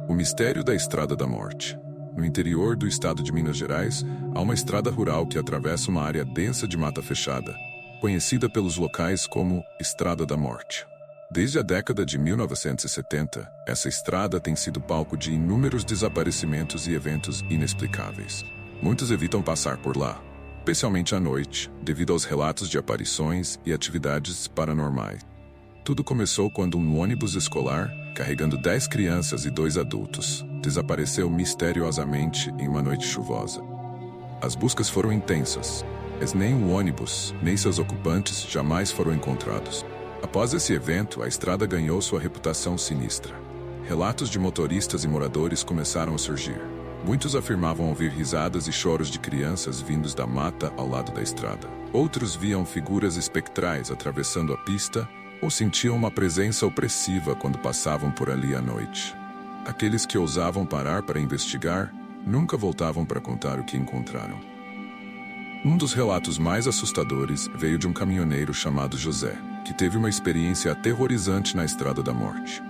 O mistério da Estrada da Morte. No interior do estado de Minas Gerais, há uma estrada rural que atravessa uma área densa de mata fechada, conhecida pelos locais como Estrada da Morte. Desde a década de 1970, essa estrada tem sido palco de inúmeros desaparecimentos e eventos inexplicáveis. Muitos evitam passar por lá, especialmente à noite, devido aos relatos de aparições e atividades paranormais. Tudo começou quando um ônibus escolar, carregando 10 crianças e 2 adultos, desapareceu misteriosamente em uma noite chuvosa. As buscas foram intensas, mas nem o ônibus, nem seus ocupantes jamais foram encontrados. Após esse evento, a estrada ganhou sua reputação sinistra. Relatos de motoristas e moradores começaram a surgir. Muitos afirmavam ouvir risadas e choros de crianças vindos da mata ao lado da estrada. Outros viam figuras espectrais atravessando a pista ou sentiam uma presença opressiva quando passavam por ali à noite. Aqueles que ousavam parar para investigar nunca voltavam para contar o que encontraram. Um dos relatos mais assustadores veio de um caminhoneiro chamado José, que teve uma experiência aterrorizante na Estrada da Morte.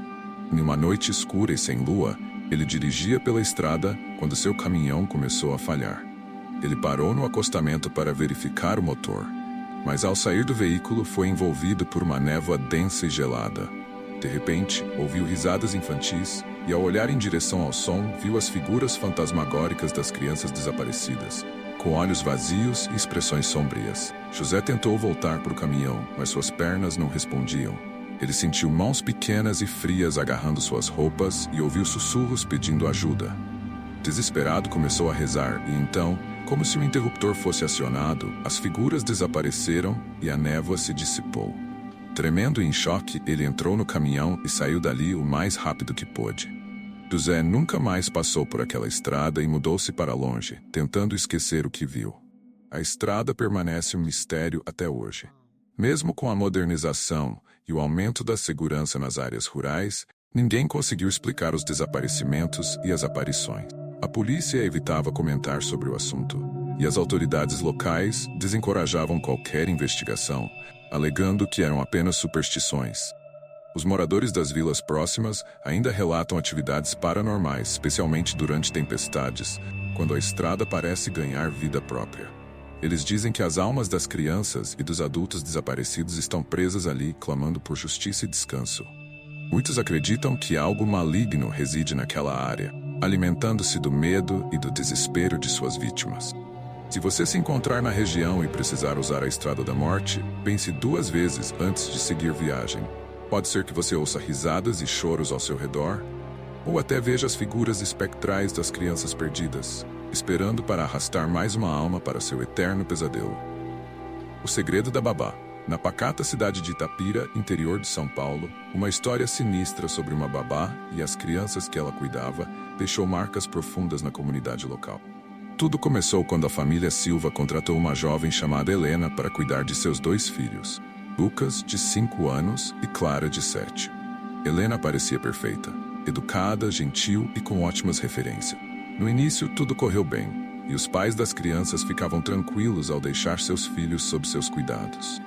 Em uma noite escura e sem lua, ele dirigia pela estrada quando seu caminhão começou a falhar. Ele parou no acostamento para verificar o motor, mas ao sair do veículo foi envolvido por uma névoa densa e gelada. De repente, ouviu risadas infantis e, ao olhar em direção ao som, viu as figuras fantasmagóricas das crianças desaparecidas, com olhos vazios e expressões sombrias. José tentou voltar para o caminhão, mas suas pernas não respondiam. Ele sentiu mãos pequenas e frias agarrando suas roupas e ouviu sussurros pedindo ajuda. Desesperado, começou a rezar e então, como se o interruptor fosse acionado, as figuras desapareceram e a névoa se dissipou. Tremendo e em choque, ele entrou no caminhão e saiu dali o mais rápido que pôde. José nunca mais passou por aquela estrada e mudou-se para longe, tentando esquecer o que viu. A estrada permanece um mistério até hoje. Mesmo com a modernização e o aumento da segurança nas áreas rurais, ninguém conseguiu explicar os desaparecimentos e as aparições. A polícia evitava comentar sobre o assunto, e as autoridades locais desencorajavam qualquer investigação, alegando que eram apenas superstições. Os moradores das vilas próximas ainda relatam atividades paranormais, especialmente durante tempestades, quando a estrada parece ganhar vida própria. Eles dizem que as almas das crianças e dos adultos desaparecidos estão presas ali, clamando por justiça e descanso. Muitos acreditam que algo maligno reside naquela área, alimentando-se do medo e do desespero de suas vítimas. Se você se encontrar na região e precisar usar a Estrada da Morte, pense 2 vezes antes de seguir viagem. Pode ser que você ouça risadas e choros ao seu redor, ou até veja as figuras espectrais das crianças perdidas, esperando para arrastar mais uma alma para seu eterno pesadelo. O Segredo da Babá. Na pacata cidade de Itapira, interior de São Paulo, uma história sinistra sobre uma babá e as crianças que ela cuidava deixou marcas profundas na comunidade local. Tudo começou quando a família Silva contratou uma jovem chamada Helena para cuidar de seus 2 filhos, Lucas, de 5 anos, e Clara, de 7. Helena parecia perfeita, educada, gentil e com ótimas referências. No início, tudo correu bem, e os pais das crianças ficavam tranquilos ao deixar seus filhos sob seus cuidados.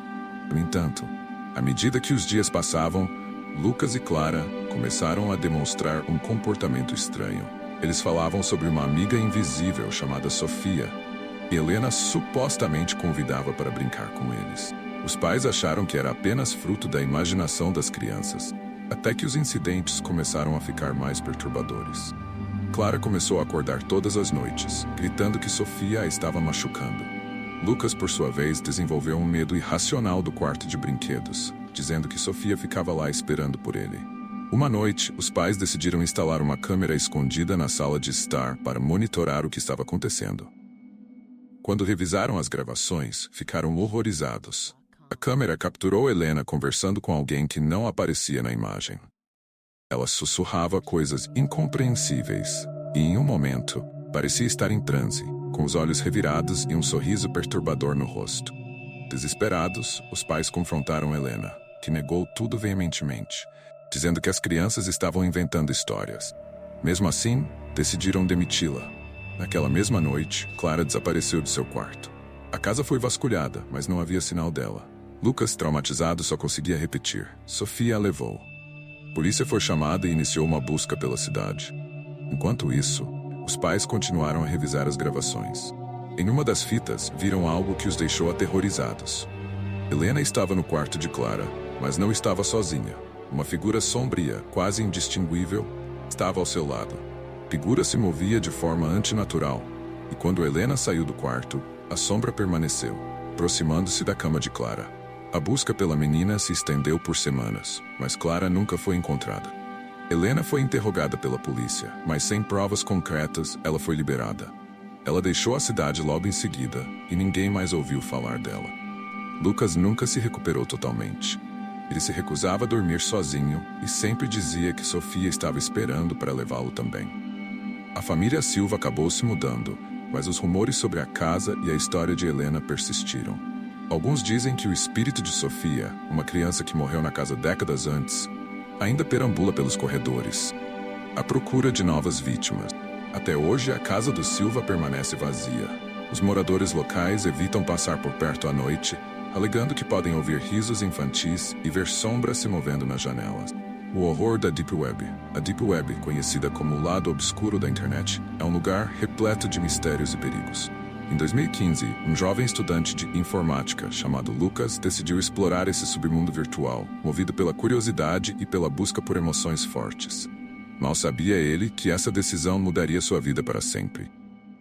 No entanto, à medida que os dias passavam, Lucas e Clara começaram a demonstrar um comportamento estranho. Eles falavam sobre uma amiga invisível chamada Sofia, e Helena supostamente convidava para brincar com eles. Os pais acharam que era apenas fruto da imaginação das crianças, até que os incidentes começaram a ficar mais perturbadores. Clara começou a acordar todas as noites, gritando que Sofia a estava machucando. Lucas, por sua vez, desenvolveu um medo irracional do quarto de brinquedos, dizendo que Sofia ficava lá esperando por ele. Uma noite, os pais decidiram instalar uma câmera escondida na sala de estar para monitorar o que estava acontecendo. Quando revisaram as gravações, ficaram horrorizados. A câmera capturou Helena conversando com alguém que não aparecia na imagem. Ela sussurrava coisas incompreensíveis e, em um momento, parecia estar em transe, com os olhos revirados e um sorriso perturbador no rosto. Desesperados, os pais confrontaram Helena, que negou tudo veementemente, dizendo que as crianças estavam inventando histórias. Mesmo assim, decidiram demiti-la. Naquela mesma noite, Clara desapareceu de seu quarto. A casa foi vasculhada, mas não havia sinal dela. Lucas, traumatizado, só conseguia repetir: Sofia a levou. A polícia foi chamada e iniciou uma busca pela cidade. Enquanto isso, os pais continuaram a revisar as gravações. Em uma das fitas, viram algo que os deixou aterrorizados. Helena estava no quarto de Clara, mas não estava sozinha. Uma figura sombria, quase indistinguível, estava ao seu lado. A figura se movia de forma antinatural, e quando Helena saiu do quarto, a sombra permaneceu, aproximando-se da cama de Clara. A busca pela menina se estendeu por semanas, mas Clara nunca foi encontrada. Helena foi interrogada pela polícia, mas sem provas concretas, ela foi liberada. Ela deixou a cidade logo em seguida, e ninguém mais ouviu falar dela. Lucas nunca se recuperou totalmente. Ele se recusava a dormir sozinho e sempre dizia que Sofia estava esperando para levá-lo também. A família Silva acabou se mudando, mas os rumores sobre a casa e a história de Helena persistiram. Alguns dizem que o espírito de Sofia, uma criança que morreu na casa décadas antes, ainda perambula pelos corredores, à procura de novas vítimas. Até hoje, a casa do Silva permanece vazia. Os moradores locais evitam passar por perto à noite, alegando que podem ouvir risos infantis e ver sombras se movendo nas janelas. O horror da Deep Web. A Deep Web, conhecida como o lado obscuro da internet, é um lugar repleto de mistérios e perigos. Em 2015, um jovem estudante de informática chamado Lucas decidiu explorar esse submundo virtual, movido pela curiosidade e pela busca por emoções fortes. Mal sabia ele que essa decisão mudaria sua vida para sempre.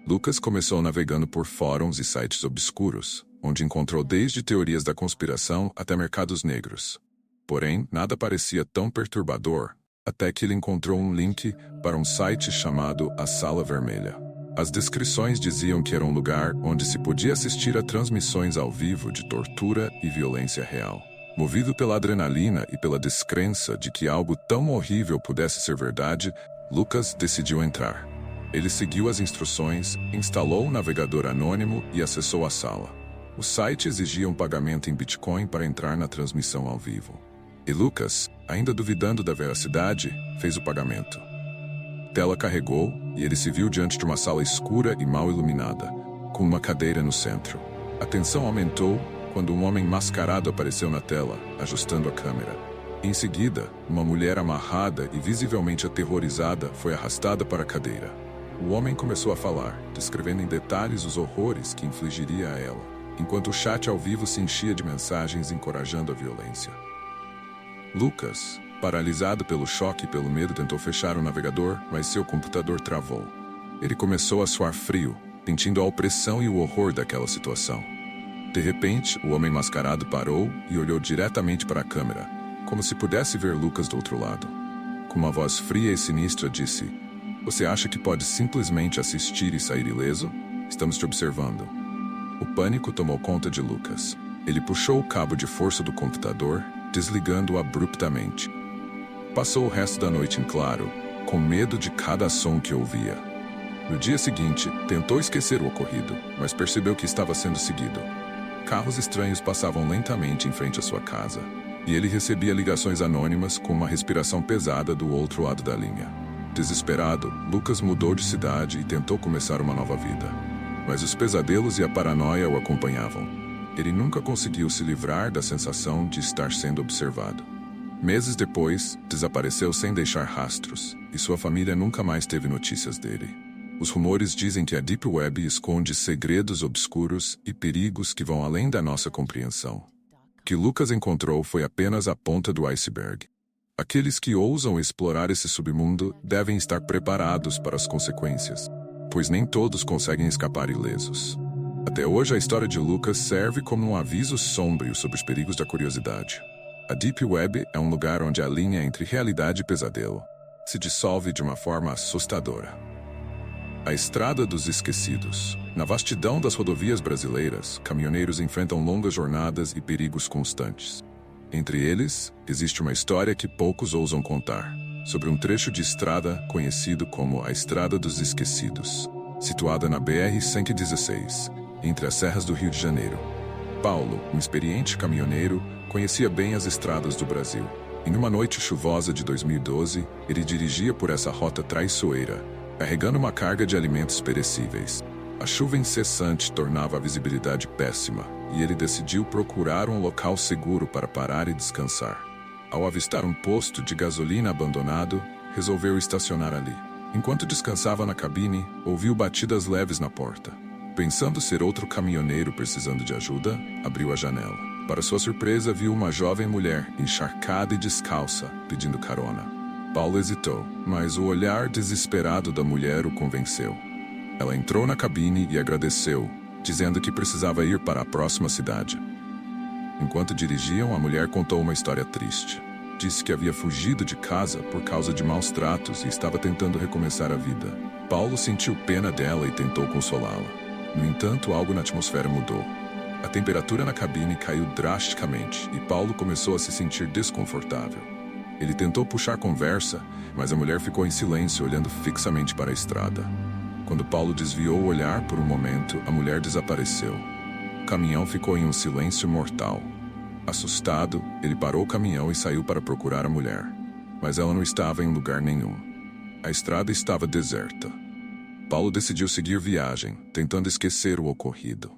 Lucas começou navegando por fóruns e sites obscuros, onde encontrou desde teorias da conspiração até mercados negros. Porém, nada parecia tão perturbador, até que ele encontrou um link para um site chamado A Sala Vermelha. As descrições diziam que era um lugar onde se podia assistir a transmissões ao vivo de tortura e violência real. Movido pela adrenalina e pela descrença de que algo tão horrível pudesse ser verdade, Lucas decidiu entrar. Ele seguiu as instruções, instalou um navegador anônimo e acessou a sala. O site exigia um pagamento em Bitcoin para entrar na transmissão ao vivo. E Lucas, ainda duvidando da veracidade, fez o pagamento. A tela carregou e ele se viu diante de uma sala escura e mal iluminada, com uma cadeira no centro. A tensão aumentou quando um homem mascarado apareceu na tela, ajustando a câmera. Em seguida, uma mulher amarrada e visivelmente aterrorizada foi arrastada para a cadeira. O homem começou a falar, descrevendo em detalhes os horrores que infligiria a ela, enquanto o chat ao vivo se enchia de mensagens encorajando a violência. Lucas, paralisado pelo choque e pelo medo, tentou fechar o navegador, mas seu computador travou. Ele começou a suar frio, sentindo a opressão e o horror daquela situação. De repente, o homem mascarado parou e olhou diretamente para a câmera, como se pudesse ver Lucas do outro lado. Com uma voz fria e sinistra, disse: "Você acha que pode simplesmente assistir e sair ileso? Estamos te observando." O pânico tomou conta de Lucas. Ele puxou o cabo de força do computador, desligando-o abruptamente. Passou o resto da noite em claro, com medo de cada som que ouvia. No dia seguinte, tentou esquecer o ocorrido, mas percebeu que estava sendo seguido. Carros estranhos passavam lentamente em frente à sua casa, e ele recebia ligações anônimas com uma respiração pesada do outro lado da linha. Desesperado, Lucas mudou de cidade e tentou começar uma nova vida. Mas os pesadelos e a paranoia o acompanhavam. Ele nunca conseguiu se livrar da sensação de estar sendo observado. Meses depois, desapareceu sem deixar rastros, e sua família nunca mais teve notícias dele. Os rumores dizem que a Deep Web esconde segredos obscuros e perigos que vão além da nossa compreensão. O que Lucas encontrou foi apenas a ponta do iceberg. Aqueles que ousam explorar esse submundo devem estar preparados para as consequências, pois nem todos conseguem escapar ilesos. Até hoje, a história de Lucas serve como um aviso sombrio sobre os perigos da curiosidade. A Deep Web é um lugar onde a linha entre realidade e pesadelo se dissolve de uma forma assustadora. A Estrada dos Esquecidos. Na vastidão das rodovias brasileiras, caminhoneiros enfrentam longas jornadas e perigos constantes. Entre eles, existe uma história que poucos ousam contar, sobre um trecho de estrada conhecido como a Estrada dos Esquecidos, situada na BR-116, entre as serras do Rio de Janeiro. Paulo, um experiente caminhoneiro, conhecia bem as estradas do Brasil. Em uma noite chuvosa de 2012, ele dirigia por essa rota traiçoeira, carregando uma carga de alimentos perecíveis. A chuva incessante tornava a visibilidade péssima, e ele decidiu procurar um local seguro para parar e descansar. Ao avistar um posto de gasolina abandonado, resolveu estacionar ali. Enquanto descansava na cabine, ouviu batidas leves na porta. Pensando ser outro caminhoneiro precisando de ajuda, abriu a janela. Para sua surpresa, viu uma jovem mulher, encharcada e descalça, pedindo carona. Paulo hesitou, mas o olhar desesperado da mulher o convenceu. Ela entrou na cabine e agradeceu, dizendo que precisava ir para a próxima cidade. Enquanto dirigiam, a mulher contou uma história triste. Disse que havia fugido de casa por causa de maus tratos e estava tentando recomeçar a vida. Paulo sentiu pena dela e tentou consolá-la. No entanto, algo na atmosfera mudou. A temperatura na cabine caiu drasticamente e Paulo começou a se sentir desconfortável. Ele tentou puxar conversa, mas a mulher ficou em silêncio, olhando fixamente para a estrada. Quando Paulo desviou o olhar por um momento, a mulher desapareceu. O caminhão ficou em um silêncio mortal. Assustado, ele parou o caminhão e saiu para procurar a mulher. Mas ela não estava em lugar nenhum. A estrada estava deserta. Paulo decidiu seguir viagem, tentando esquecer o ocorrido.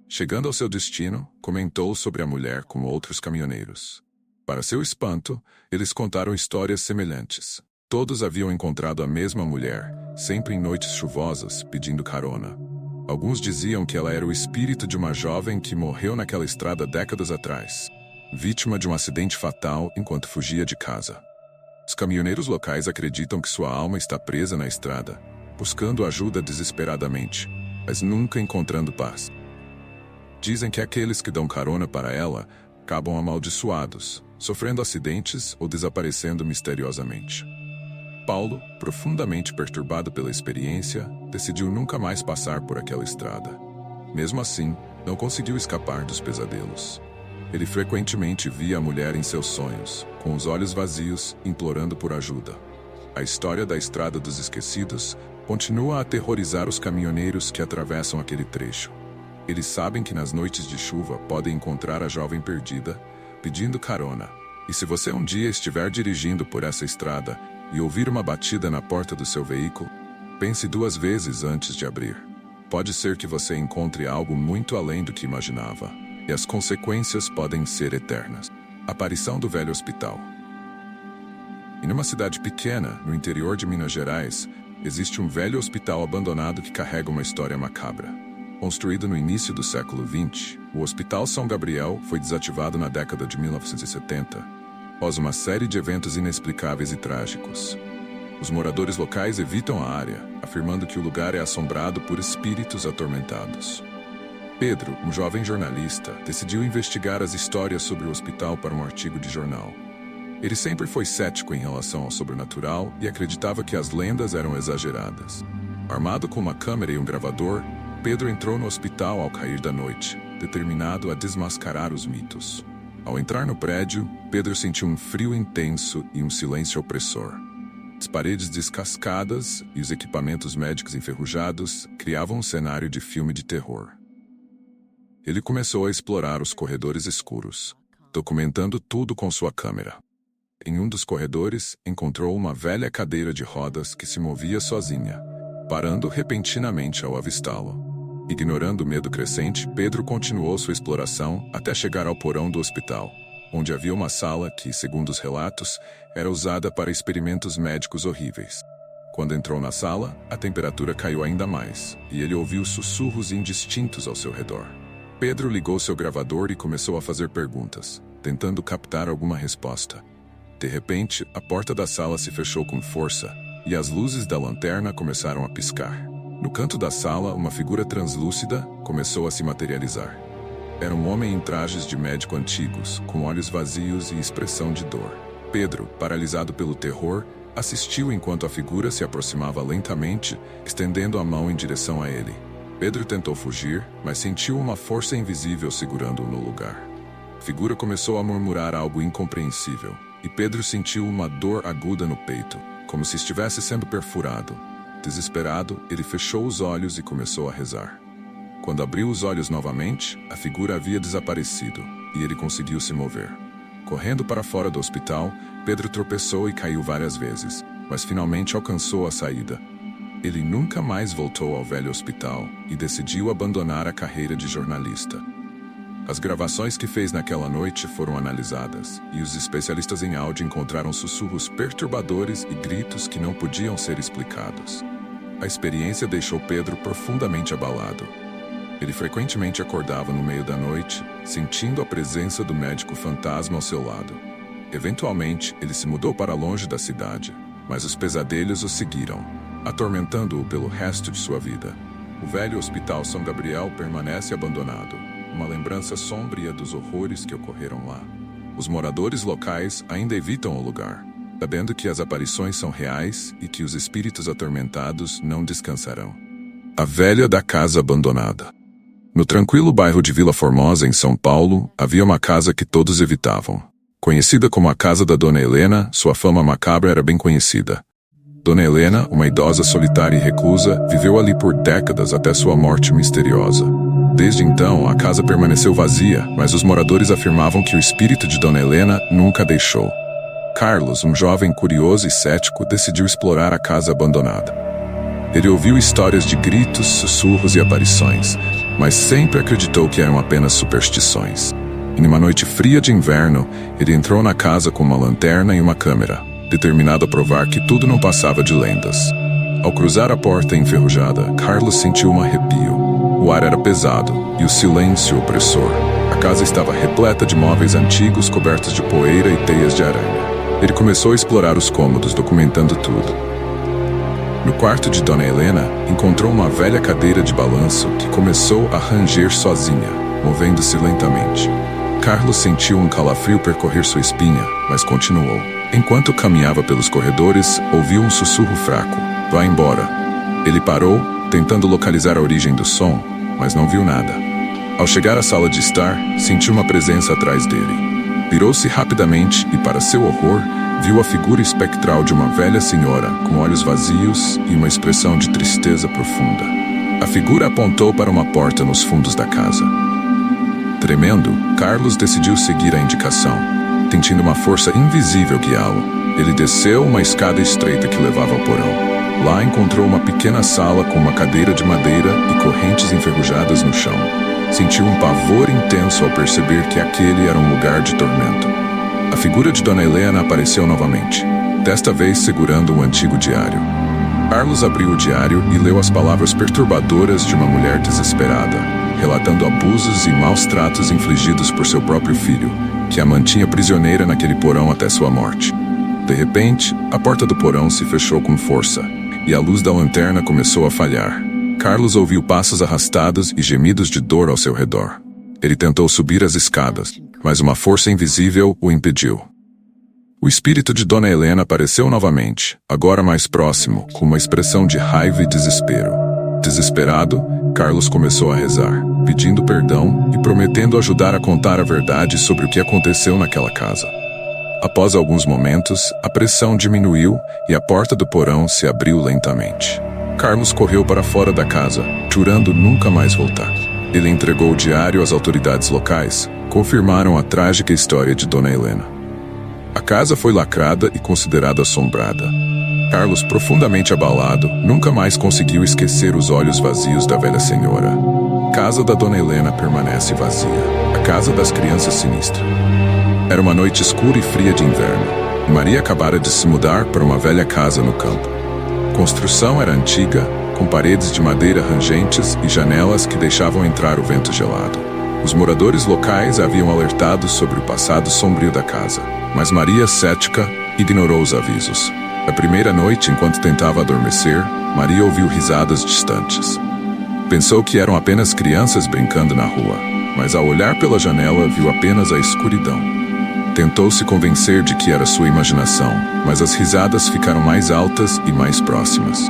Chegando ao seu destino, comentou sobre a mulher com outros caminhoneiros. Para seu espanto, eles contaram histórias semelhantes. Todos haviam encontrado a mesma mulher, sempre em noites chuvosas, pedindo carona. Alguns diziam que ela era o espírito de uma jovem que morreu naquela estrada décadas atrás, vítima de um acidente fatal enquanto fugia de casa. Os caminhoneiros locais acreditam que sua alma está presa na estrada, buscando ajuda desesperadamente, mas nunca encontrando paz. Dizem que aqueles que dão carona para ela acabam amaldiçoados, sofrendo acidentes ou desaparecendo misteriosamente. Paulo, profundamente perturbado pela experiência, decidiu nunca mais passar por aquela estrada. Mesmo assim, não conseguiu escapar dos pesadelos. Ele frequentemente via a mulher em seus sonhos, com os olhos vazios, implorando por ajuda. A história da Estrada dos Esquecidos continua a aterrorizar os caminhoneiros que atravessam aquele trecho. Eles sabem que nas noites de chuva podem encontrar a jovem perdida, pedindo carona. E se você um dia estiver dirigindo por essa estrada e ouvir uma batida na porta do seu veículo, pense 2 vezes antes de abrir. Pode ser que você encontre algo muito além do que imaginava, e as consequências podem ser eternas. Aparição do velho hospital. Em uma cidade pequena, no interior de Minas Gerais, existe um velho hospital abandonado que carrega uma história macabra. Construído no início do século XX, o Hospital São Gabriel foi desativado na década de 1970, após uma série de eventos inexplicáveis e trágicos. Os moradores locais evitam a área, afirmando que o lugar é assombrado por espíritos atormentados. Pedro, um jovem jornalista, decidiu investigar as histórias sobre o hospital para um artigo de jornal. Ele sempre foi cético em relação ao sobrenatural e acreditava que as lendas eram exageradas. Armado com uma câmera e um gravador, Pedro entrou no hospital ao cair da noite, determinado a desmascarar os mitos. Ao entrar no prédio, Pedro sentiu um frio intenso e um silêncio opressor. As paredes descascadas e os equipamentos médicos enferrujados criavam um cenário de filme de terror. Ele começou a explorar os corredores escuros, documentando tudo com sua câmera. Em um dos corredores, encontrou uma velha cadeira de rodas que se movia sozinha, parando repentinamente ao avistá-lo. Ignorando o medo crescente, Pedro continuou sua exploração até chegar ao porão do hospital, onde havia uma sala que, segundo os relatos, era usada para experimentos médicos horríveis. Quando entrou na sala, a temperatura caiu ainda mais, e ele ouviu sussurros indistintos ao seu redor. Pedro ligou seu gravador e começou a fazer perguntas, tentando captar alguma resposta. De repente, a porta da sala se fechou com força, e as luzes da lanterna começaram a piscar. No canto da sala, uma figura translúcida começou a se materializar. Era um homem em trajes de médico antigos, com olhos vazios e expressão de dor. Pedro, paralisado pelo terror, assistiu enquanto a figura se aproximava lentamente, estendendo a mão em direção a ele. Pedro tentou fugir, mas sentiu uma força invisível segurando-o no lugar. A figura começou a murmurar algo incompreensível, e Pedro sentiu uma dor aguda no peito, como se estivesse sendo perfurado. Desesperado, ele fechou os olhos e começou a rezar. Quando abriu os olhos novamente, a figura havia desaparecido, e ele conseguiu se mover. Correndo para fora do hospital, Pedro tropeçou e caiu várias vezes, mas finalmente alcançou a saída. Ele nunca mais voltou ao velho hospital e decidiu abandonar a carreira de jornalista. As gravações que fez naquela noite foram analisadas, e os especialistas em áudio encontraram sussurros perturbadores e gritos que não podiam ser explicados. A experiência deixou Pedro profundamente abalado. Ele frequentemente acordava no meio da noite, sentindo a presença do médico fantasma ao seu lado. Eventualmente, ele se mudou para longe da cidade, mas os pesadelos o seguiram, atormentando-o pelo resto de sua vida. O velho Hospital São Gabriel permanece abandonado, uma lembrança sombria dos horrores que ocorreram lá. Os moradores locais ainda evitam o lugar, sabendo que as aparições são reais e que os espíritos atormentados não descansarão. A velha da casa abandonada. No tranquilo bairro de Vila Formosa, em São Paulo, havia uma casa que todos evitavam. Conhecida como a casa da Dona Helena, sua fama macabra era bem conhecida. Dona Helena, uma idosa solitária e reclusa, viveu ali por décadas até sua morte misteriosa. Desde então, a casa permaneceu vazia, mas os moradores afirmavam que o espírito de Dona Helena nunca a deixou. Carlos, um jovem curioso e cético, decidiu explorar a casa abandonada. Ele ouviu histórias de gritos, sussurros e aparições, mas sempre acreditou que eram apenas superstições. Em uma noite fria de inverno, ele entrou na casa com uma lanterna e uma câmera, determinado a provar que tudo não passava de lendas. Ao cruzar a porta enferrujada, Carlos sentiu um arrepio. O ar era pesado e o silêncio opressor. A casa estava repleta de móveis antigos cobertos de poeira e teias de aranha. Ele começou a explorar os cômodos, documentando tudo. No quarto de Dona Helena, encontrou uma velha cadeira de balanço que começou a ranger sozinha, movendo-se lentamente. Carlos sentiu um calafrio percorrer sua espinha, mas continuou. Enquanto caminhava pelos corredores, ouviu um sussurro fraco. Vá embora. Ele parou, tentando localizar a origem do som, mas não viu nada. Ao chegar à sala de estar, sentiu uma presença atrás dele. Virou-se rapidamente e, para seu horror, viu a figura espectral de uma velha senhora, com olhos vazios e uma expressão de tristeza profunda. A figura apontou para uma porta nos fundos da casa. Tremendo, Carlos decidiu seguir a indicação, sentindo uma força invisível guiá-lo. Ele desceu uma escada estreita que levava ao porão. Lá encontrou uma pequena sala com uma cadeira de madeira e correntes enferrujadas no chão. Sentiu um pavor intenso ao perceber que aquele era um lugar de tormento. A figura de Dona Helena apareceu novamente, desta vez segurando um antigo diário. Carlos abriu o diário e leu as palavras perturbadoras de uma mulher desesperada, relatando abusos e maus tratos infligidos por seu próprio filho, que a mantinha prisioneira naquele porão até sua morte. De repente, a porta do porão se fechou com força, e a luz da lanterna começou a falhar. Carlos ouviu passos arrastados e gemidos de dor ao seu redor. Ele tentou subir as escadas, mas uma força invisível o impediu. O espírito de Dona Helena apareceu novamente, agora mais próximo, com uma expressão de raiva e desespero. Desesperado, Carlos começou a rezar, pedindo perdão e prometendo ajudar a contar a verdade sobre o que aconteceu naquela casa. Após alguns momentos, a pressão diminuiu e a porta do porão se abriu lentamente. Carlos correu para fora da casa, jurando nunca mais voltar. Ele entregou o diário às autoridades locais, confirmaram a trágica história de Dona Helena. A casa foi lacrada e considerada assombrada. Carlos, profundamente abalado, nunca mais conseguiu esquecer os olhos vazios da velha senhora. A casa da Dona Helena permanece vazia. A casa das crianças sinistra. Era uma noite escura e fria de inverno. Maria acabara de se mudar para uma velha casa no campo. A construção era antiga, com paredes de madeira rangentes e janelas que deixavam entrar o vento gelado. Os moradores locais haviam alertado sobre o passado sombrio da casa, mas Maria, cética, ignorou os avisos. Na primeira noite, enquanto tentava adormecer, Maria ouviu risadas distantes. Pensou que eram apenas crianças brincando na rua, mas ao olhar pela janela viu apenas a escuridão. Tentou se convencer de que era sua imaginação, mas as risadas ficaram mais altas e mais próximas.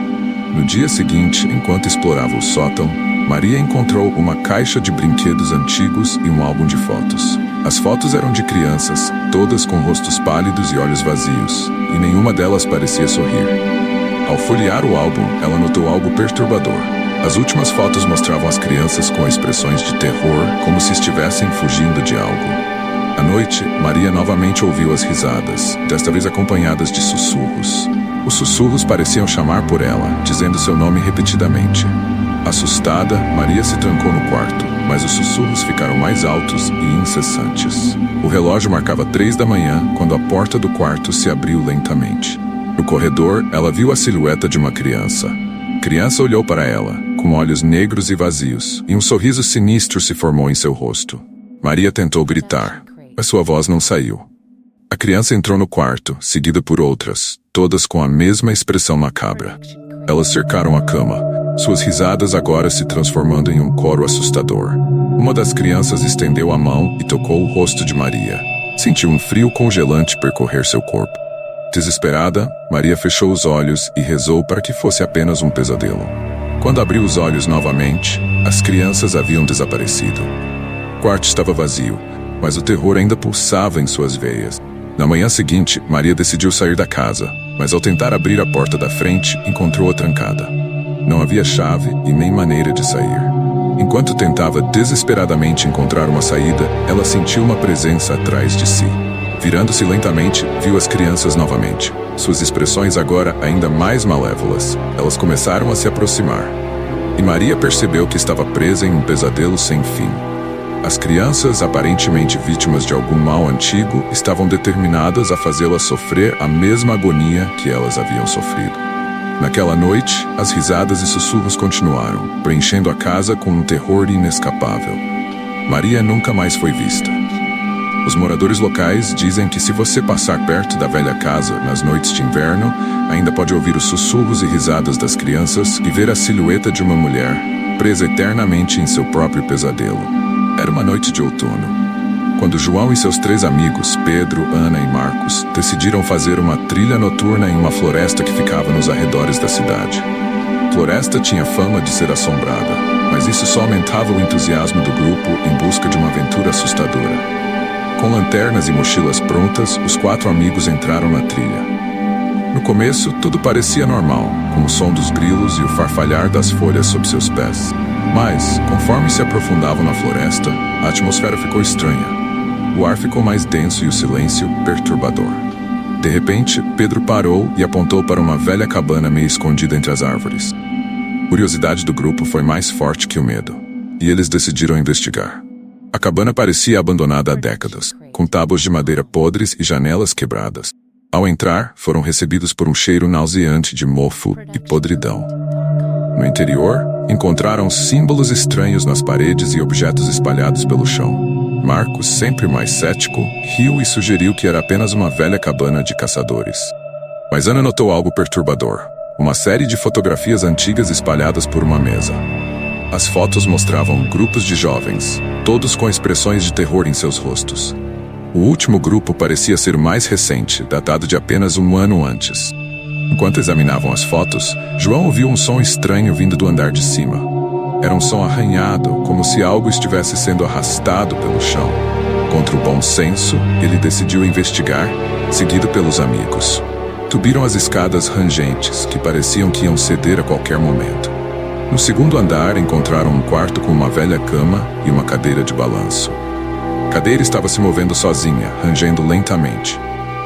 No dia seguinte, enquanto explorava o sótão, Maria encontrou uma caixa de brinquedos antigos e um álbum de fotos. As fotos eram de crianças, todas com rostos pálidos e olhos vazios, e nenhuma delas parecia sorrir. Ao folhear o álbum, ela notou algo perturbador. As últimas fotos mostravam as crianças com expressões de terror, como se estivessem fugindo de algo. À noite, Maria novamente ouviu as risadas, desta vez acompanhadas de sussurros. Os sussurros pareciam chamar por ela, dizendo seu nome repetidamente. Assustada, Maria se trancou no quarto. mas os sussurros ficaram mais altos e incessantes. O relógio marcava 3 da manhã quando a porta do quarto se abriu lentamente. No corredor, ela viu a silhueta de uma criança. A criança olhou para ela, com olhos negros e vazios, e um sorriso sinistro se formou em seu rosto. Maria tentou gritar, mas sua voz não saiu. A criança entrou no quarto, seguida por outras, todas com a mesma expressão macabra. Elas cercaram a cama, suas risadas agora se transformando em um coro assustador. Uma das crianças estendeu a mão e tocou o rosto de Maria. Sentiu um frio congelante percorrer seu corpo. Desesperada, Maria fechou os olhos e rezou para que fosse apenas um pesadelo. Quando abriu os olhos novamente, as crianças haviam desaparecido. O quarto estava vazio, mas o terror ainda pulsava em suas veias. Na manhã seguinte, Maria decidiu sair da casa, mas ao tentar abrir a porta da frente, encontrou-a trancada. Não havia chave e nem maneira de sair. Enquanto tentava desesperadamente encontrar uma saída, ela sentiu uma presença atrás de si. Virando-se lentamente, viu as crianças novamente. Suas expressões agora ainda mais malévolas. Elas começaram a se aproximar. E Maria percebeu que estava presa em um pesadelo sem fim. As crianças, aparentemente vítimas de algum mal antigo, estavam determinadas a fazê-las sofrer a mesma agonia que elas haviam sofrido. Naquela noite, as risadas e sussurros continuaram, preenchendo a casa com um terror inescapável. Maria nunca mais foi vista. Os moradores locais dizem que se você passar perto da velha casa nas noites de inverno, ainda pode ouvir os sussurros e risadas das crianças e ver a silhueta de uma mulher, presa eternamente em seu próprio pesadelo. Era uma noite de outono, quando João e seus 3 amigos, Pedro, Ana e Marcos, decidiram fazer uma trilha noturna em uma floresta que ficava nos arredores da cidade. A floresta tinha fama de ser assombrada, mas isso só aumentava o entusiasmo do grupo em busca de uma aventura assustadora. Com lanternas e mochilas prontas, os 4 amigos entraram na trilha. No começo, tudo parecia normal, com o som dos grilos e o farfalhar das folhas sob seus pés. Mas, conforme se aprofundavam na floresta, a atmosfera ficou estranha. O ar ficou mais denso e o silêncio perturbador. De repente, Pedro parou e apontou para uma velha cabana meio escondida entre as árvores. A curiosidade do grupo foi mais forte que o medo, e eles decidiram investigar. A cabana parecia abandonada há décadas, com tábuas de madeira podres e janelas quebradas. Ao entrar, foram recebidos por um cheiro nauseante de mofo e podridão. No interior, encontraram símbolos estranhos nas paredes e objetos espalhados pelo chão. Marcos, sempre mais cético, riu e sugeriu que era apenas uma velha cabana de caçadores. Mas Ana notou algo perturbador: uma série de fotografias antigas espalhadas por uma mesa. As fotos mostravam grupos de jovens, todos com expressões de terror em seus rostos. O último grupo parecia ser o mais recente, datado de apenas um ano antes. Enquanto examinavam as fotos, João ouviu um som estranho vindo do andar de cima. Era um som arranhado, como se algo estivesse sendo arrastado pelo chão. Contra o bom senso, ele decidiu investigar, seguido pelos amigos. Subiram as escadas rangentes, que pareciam que iam ceder a qualquer momento. No segundo andar, encontraram um quarto com uma velha cama e uma cadeira de balanço. A cadeira estava se movendo sozinha, rangendo lentamente.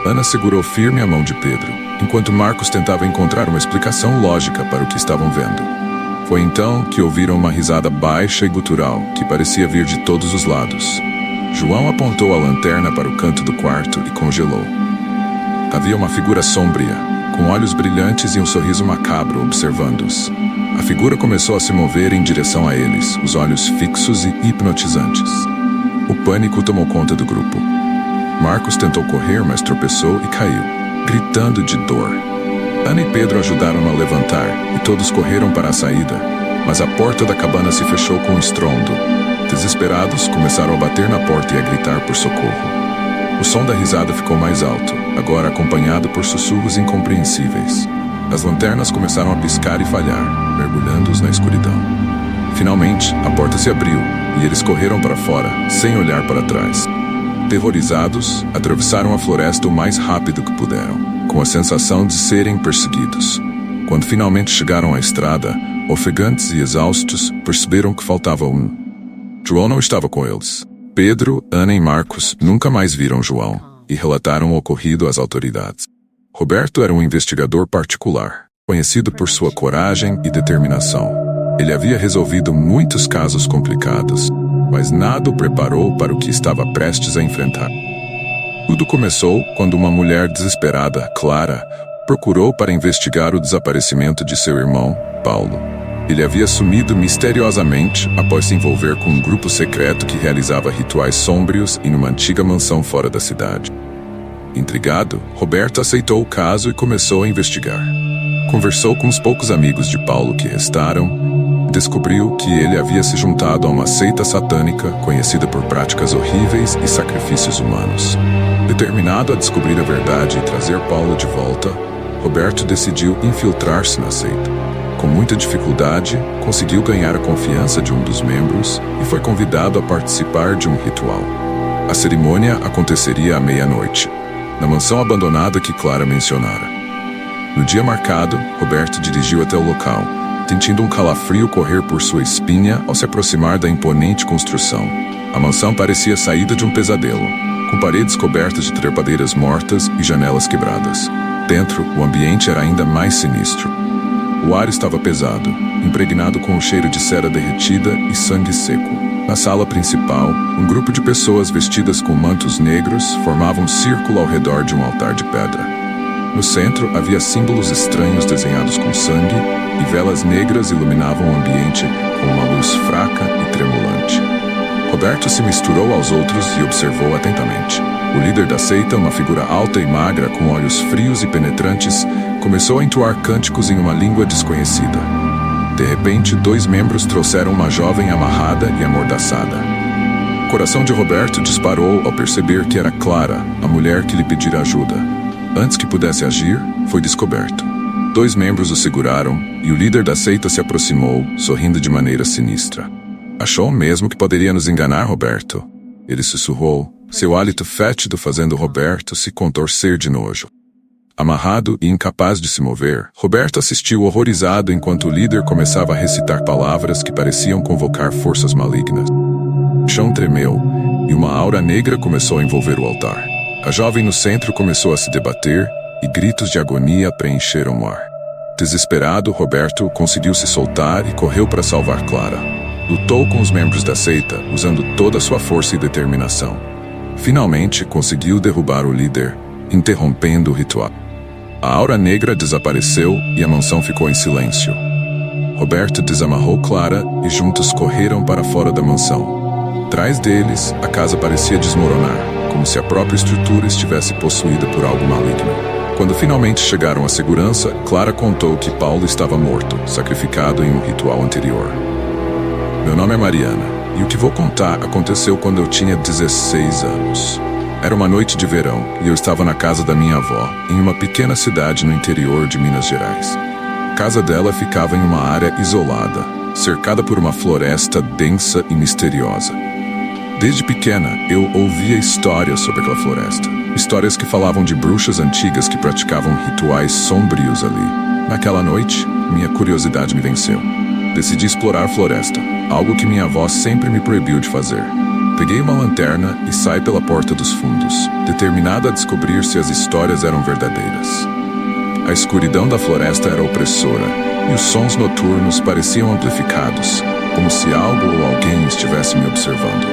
Ana segurou firme a mão de Pedro, enquanto Marcos tentava encontrar uma explicação lógica para o que estavam vendo. Foi então que ouviram uma risada baixa e gutural, que parecia vir de todos os lados. João apontou a lanterna para o canto do quarto e congelou. Havia uma figura sombria, com olhos brilhantes e um sorriso macabro observando-os. A figura começou a se mover em direção a eles, os olhos fixos e hipnotizantes. O pânico tomou conta do grupo. Marcos tentou correr, mas tropeçou e caiu, gritando de dor. Ana e Pedro ajudaram-no a levantar, e todos correram para a saída, mas a porta da cabana se fechou com um estrondo. Desesperados, começaram a bater na porta e a gritar por socorro. O som da risada ficou mais alto, agora acompanhado por sussurros incompreensíveis. As lanternas começaram a piscar e falhar, mergulhando-os na escuridão. Finalmente, a porta se abriu, e eles correram para fora, sem olhar para trás. Terrorizados, atravessaram a floresta o mais rápido que puderam, com a sensação de serem perseguidos. Quando finalmente chegaram à estrada, ofegantes e exaustos, perceberam que faltava um. João não estava com eles. Pedro, Ana e Marcos nunca mais viram João, e relataram o ocorrido às autoridades. Roberto era um investigador particular, conhecido por sua coragem e determinação. Ele havia resolvido muitos casos complicados, mas nada o preparou para o que estava prestes a enfrentar. Tudo começou quando uma mulher desesperada, Clara, procurou para investigar o desaparecimento de seu irmão, Paulo. Ele havia sumido misteriosamente após se envolver com um grupo secreto que realizava rituais sômbrios em uma antiga mansão fora da cidade. Intrigado, Roberto aceitou o caso e começou a investigar. Conversou com os poucos amigos de Paulo que restaram e descobriu que ele havia se juntado a uma seita satânica conhecida por práticas horríveis e sacrifícios humanos. Determinado a descobrir a verdade e trazer Paulo de volta, Roberto decidiu infiltrar-se na seita. Com muita dificuldade, conseguiu ganhar a confiança de um dos membros e foi convidado a participar de um ritual. A cerimônia aconteceria à meia-noite, na mansão abandonada que Clara mencionara. No dia marcado, Roberto dirigiu até o local, sentindo um calafrio correr por sua espinha ao se aproximar da imponente construção. A mansão parecia saída de um pesadelo, com paredes cobertas de trepadeiras mortas e janelas quebradas. Dentro, o ambiente era ainda mais sinistro. O ar estava pesado, impregnado com o cheiro de cera derretida e sangue seco. Na sala principal, um grupo de pessoas vestidas com mantos negros formava um círculo ao redor de um altar de pedra. No centro, havia símbolos estranhos desenhados com sangue e velas negras iluminavam o ambiente com uma luz fraca e tremulante. Roberto se misturou aos outros e observou atentamente. O líder da seita, uma figura alta e magra com olhos frios e penetrantes, começou a entoar cânticos em uma língua desconhecida. De repente, 2 membros trouxeram uma jovem amarrada e amordaçada. O coração de Roberto disparou ao perceber que era Clara, a mulher que lhe pedira ajuda. Antes que pudesse agir, foi descoberto. 2 membros o seguraram e o líder da seita se aproximou, sorrindo de maneira sinistra. Achou mesmo que poderia nos enganar, Roberto? Ele sussurrou, seu hálito fétido fazendo Roberto se contorcer de nojo. Amarrado e incapaz de se mover, Roberto assistiu horrorizado enquanto o líder começava a recitar palavras que pareciam convocar forças malignas. O chão tremeu e uma aura negra começou a envolver o altar. A jovem no centro começou a se debater e gritos de agonia preencheram o ar. Desesperado, Roberto conseguiu se soltar e correu para salvar Clara. Lutou com os membros da seita, usando toda a sua força e determinação. Finalmente, conseguiu derrubar o líder, interrompendo o ritual. A aura negra desapareceu e a mansão ficou em silêncio. Roberto desamarrou Clara e juntos correram para fora da mansão. Atrás deles, a casa parecia desmoronar, como se a própria estrutura estivesse possuída por algo maligno. Quando finalmente chegaram à segurança, Clara contou que Paulo estava morto, sacrificado em um ritual anterior. Meu nome é Mariana, e o que vou contar aconteceu quando eu tinha 16 anos. Era uma noite de verão e eu estava na casa da minha avó, em uma pequena cidade no interior de Minas Gerais. A casa dela ficava em uma área isolada, cercada por uma floresta densa e misteriosa. Desde pequena, eu ouvia histórias sobre aquela floresta. Histórias que falavam de bruxas antigas que praticavam rituais sombrios ali. Naquela noite, minha curiosidade me venceu. Decidi explorar a floresta, algo que minha avó sempre me proibiu de fazer. Peguei uma lanterna e saí pela porta dos fundos, determinado a descobrir se as histórias eram verdadeiras. A escuridão da floresta era opressora, e os sons noturnos pareciam amplificados, como se algo ou alguém estivesse me observando.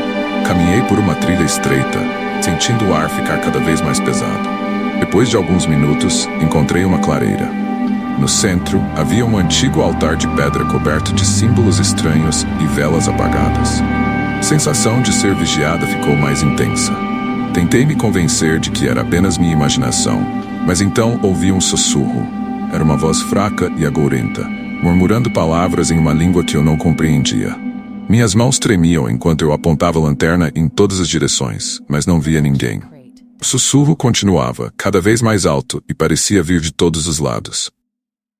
Caminhei por uma trilha estreita, sentindo o ar ficar cada vez mais pesado. Depois de alguns minutos, encontrei uma clareira. No centro, havia um antigo altar de pedra coberto de símbolos estranhos e velas apagadas. A sensação de ser vigiada ficou mais intensa. Tentei me convencer de que era apenas minha imaginação, mas então ouvi um sussurro. Era uma voz fraca e agourenta, murmurando palavras em uma língua que eu não compreendia. Minhas mãos tremiam enquanto eu apontava a lanterna em todas as direções, mas não via ninguém. O sussurro continuava, cada vez mais alto, e parecia vir de todos os lados.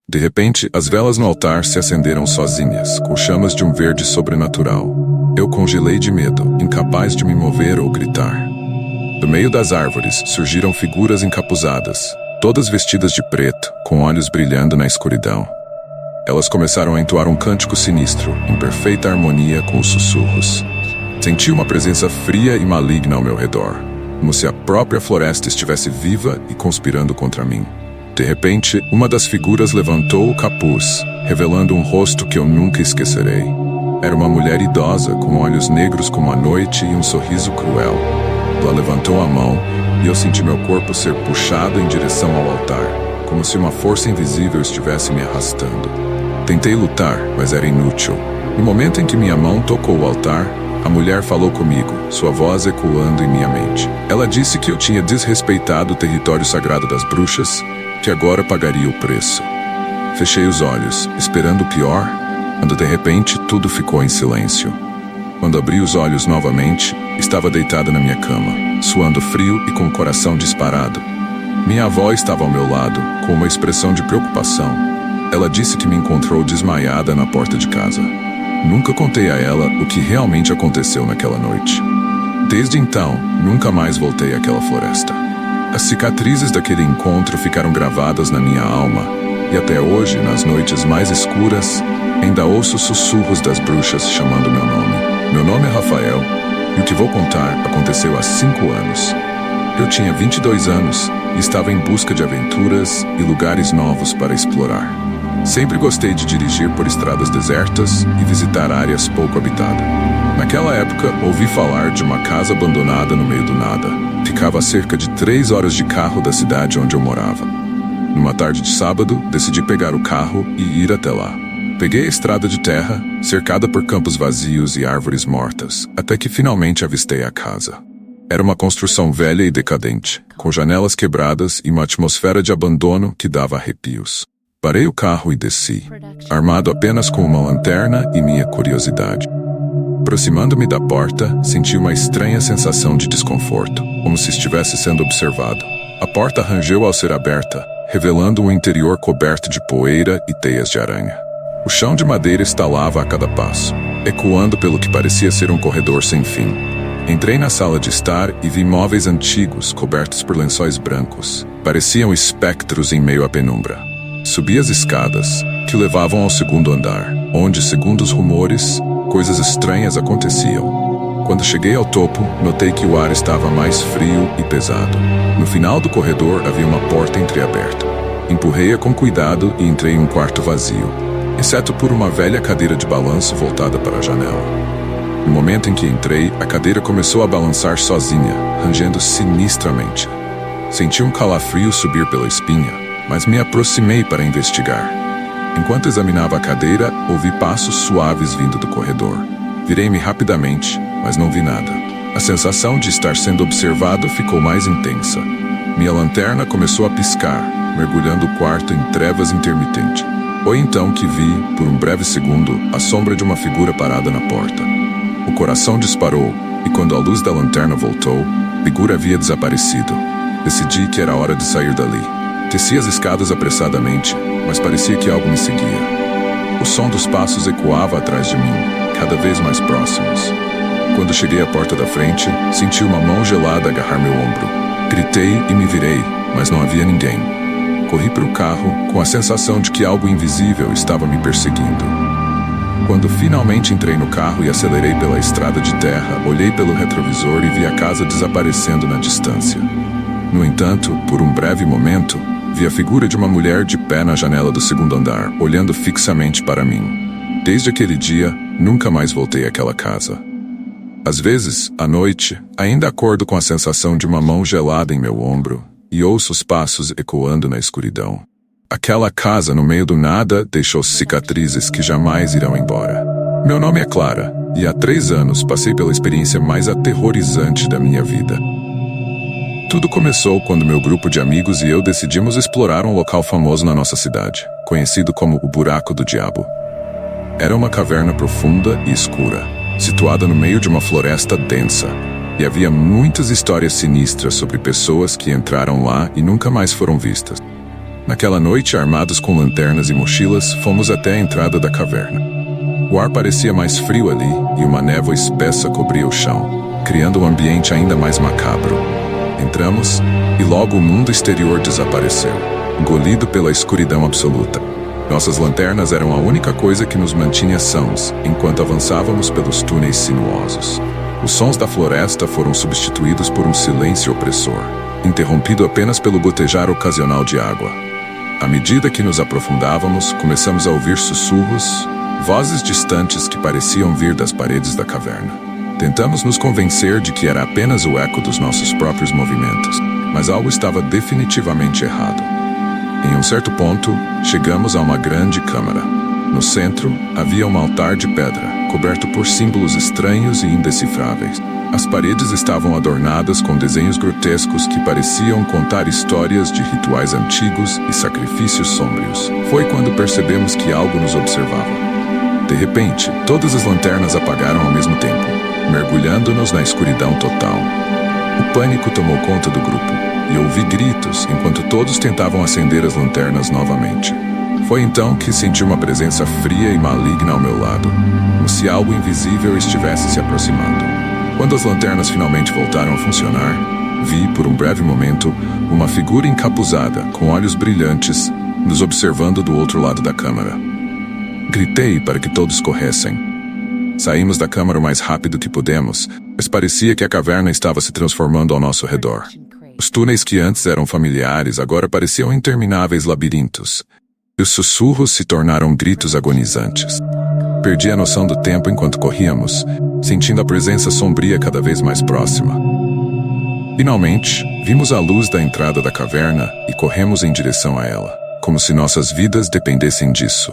De repente, as velas no altar se acenderam sozinhas, com chamas de um verde sobrenatural. Eu congelei de medo, incapaz de me mover ou gritar. Do meio das árvores surgiram figuras encapuzadas, todas vestidas de preto, com olhos brilhando na escuridão. Elas começaram a entoar um cântico sinistro, em perfeita harmonia com os sussurros. Senti uma presença fria e maligna ao meu redor, como se a própria floresta estivesse viva e conspirando contra mim. De repente, uma das figuras levantou o capuz, revelando um rosto que eu nunca esquecerei. Era uma mulher idosa, com olhos negros como a noite e um sorriso cruel. Ela levantou a mão e eu senti meu corpo ser puxado em direção ao altar, como se uma força invisível estivesse me arrastando. Tentei lutar, mas era inútil. No momento em que minha mão tocou o altar, a mulher falou comigo, sua voz ecoando em minha mente. Ela disse que eu tinha desrespeitado o território sagrado das bruxas, que agora pagaria o preço. Fechei os olhos, esperando o pior, quando de repente tudo ficou em silêncio. Quando abri os olhos novamente, estava deitada na minha cama, suando frio e com o coração disparado. Minha avó estava ao meu lado, com uma expressão de preocupação. Ela disse que me encontrou desmaiada na porta de casa. Nunca contei a ela o que realmente aconteceu naquela noite. Desde então, nunca mais voltei àquela floresta. As cicatrizes daquele encontro ficaram gravadas na minha alma, e até hoje, nas noites mais escuras, ainda ouço sussurros das bruxas chamando meu nome. Meu nome é Rafael, e o que vou contar aconteceu há 5 anos. Eu tinha 22 anos e estava em busca de aventuras e lugares novos para explorar. Sempre gostei de dirigir por estradas desertas e visitar áreas pouco habitadas. Naquela época, ouvi falar de uma casa abandonada no meio do nada. Ficava a cerca de 3 horas de carro da cidade onde eu morava. Numa tarde de sábado, decidi pegar o carro e ir até lá. Peguei a estrada de terra, cercada por campos vazios e árvores mortas, até que finalmente avistei a casa. Era uma construção velha e decadente, com janelas quebradas e uma atmosfera de abandono que dava arrepios. Parei o carro e desci, armado apenas com uma lanterna e minha curiosidade. Aproximando-me da porta, senti uma estranha sensação de desconforto, como se estivesse sendo observado. A porta rangeu ao ser aberta, revelando um interior coberto de poeira e teias de aranha. O chão de madeira estalava a cada passo, ecoando pelo que parecia ser um corredor sem fim. Entrei na sala de estar e vi móveis antigos cobertos por lençóis brancos. Pareciam espectros em meio à penumbra. Subi as escadas, que levavam ao 2º andar, onde, segundo os rumores, coisas estranhas aconteciam. Quando cheguei ao topo, notei que o ar estava mais frio e pesado. No final do corredor havia uma porta entreaberta. Empurrei-a com cuidado e entrei em um quarto vazio, exceto por uma velha cadeira de balanço voltada para a janela. No momento em que entrei, a cadeira começou a balançar sozinha, rangendo sinistramente. Senti um calafrio subir pela espinha, mas me aproximei para investigar. Enquanto examinava a cadeira, ouvi passos suaves vindo do corredor. Virei-me rapidamente, mas não vi nada. A sensação de estar sendo observado ficou mais intensa. Minha lanterna começou a piscar, mergulhando o quarto em trevas intermitentes. Foi então que vi, por um breve segundo, a sombra de uma figura parada na porta. O coração disparou, e quando a luz da lanterna voltou, a figura havia desaparecido. Decidi que era hora de sair dali. Desci as escadas apressadamente, mas parecia que algo me seguia. O som dos passos ecoava atrás de mim, cada vez mais próximos. Quando cheguei à porta da frente, senti uma mão gelada agarrar meu ombro. Gritei e me virei, mas não havia ninguém. Corri para o carro, com a sensação de que algo invisível estava me perseguindo. Quando finalmente entrei no carro e acelerei pela estrada de terra, olhei pelo retrovisor e vi a casa desaparecendo na distância. No entanto, por um breve momento, vi a figura de uma mulher de pé na janela do 2º andar, olhando fixamente para mim. Desde aquele dia, nunca mais voltei àquela casa. Às vezes, à noite, ainda acordo com a sensação de uma mão gelada em meu ombro e ouço os passos ecoando na escuridão. Aquela casa no meio do nada deixou cicatrizes que jamais irão embora. Meu nome é Clara, e há 3 anos passei pela experiência mais aterrorizante da minha vida. Tudo começou quando meu grupo de amigos e eu decidimos explorar um local famoso na nossa cidade, conhecido como o Buraco do Diabo. Era uma caverna profunda e escura, situada no meio de uma floresta densa, e havia muitas histórias sinistras sobre pessoas que entraram lá e nunca mais foram vistas. Naquela noite, armados com lanternas e mochilas, fomos até a entrada da caverna. O ar parecia mais frio ali e uma névoa espessa cobria o chão, criando um ambiente ainda mais macabro. Entramos e logo o mundo exterior desapareceu, engolido pela escuridão absoluta. Nossas lanternas eram a única coisa que nos mantinha sãos enquanto avançávamos pelos túneis sinuosos. Os sons da floresta foram substituídos por um silêncio opressor, interrompido apenas pelo gotejar ocasional de água. À medida que nos aprofundávamos, começamos a ouvir sussurros, Vozes distantes que pareciam vir das paredes da caverna. Tentamos nos convencer de que era apenas o eco dos nossos próprios movimentos, mas algo estava definitivamente errado. Em um certo ponto, chegamos a uma grande câmara. No centro, havia um altar de pedra, coberto por símbolos estranhos e indecifráveis. As paredes estavam adornadas com desenhos grotescos que pareciam contar histórias de rituais antigos e sacrifícios sômbrios. Foi quando percebemos que algo nos observava. De repente, todas as lanternas apagaram ao mesmo tempo, mergulhando-nos na escuridão total. O pânico tomou conta do grupo, e ouvi gritos enquanto todos tentavam acender as lanternas novamente. Foi então que senti uma presença fria e maligna ao meu lado, como se algo invisível estivesse se aproximando. Quando as lanternas finalmente voltaram a funcionar, vi, por um breve momento, uma figura encapuzada, com olhos brilhantes, nos observando do outro lado da câmara. Gritei para que todos corressem. Saímos da câmara o mais rápido que pudemos, mas parecia que a caverna estava se transformando ao nosso redor. Os túneis que antes eram familiares agora pareciam intermináveis labirintos, e os sussurros se tornaram gritos agonizantes. Perdi a noção do tempo enquanto corríamos, sentindo a presença sombria cada vez mais próxima. Finalmente, vimos a luz da entrada da caverna e corremos em direção a ela, como se nossas vidas dependessem disso.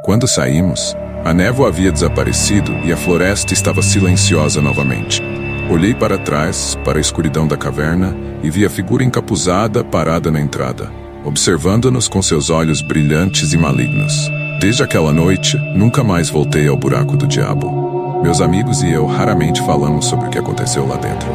Quando saímos, a névoa havia desaparecido e a floresta estava silenciosa novamente. Olhei para trás, para a escuridão da caverna, e vi a figura encapuzada parada na entrada, observando-nos com seus olhos brilhantes e malignos. Desde aquela noite, nunca mais voltei ao buraco do diabo. Meus amigos e eu raramente falamos sobre o que aconteceu lá dentro.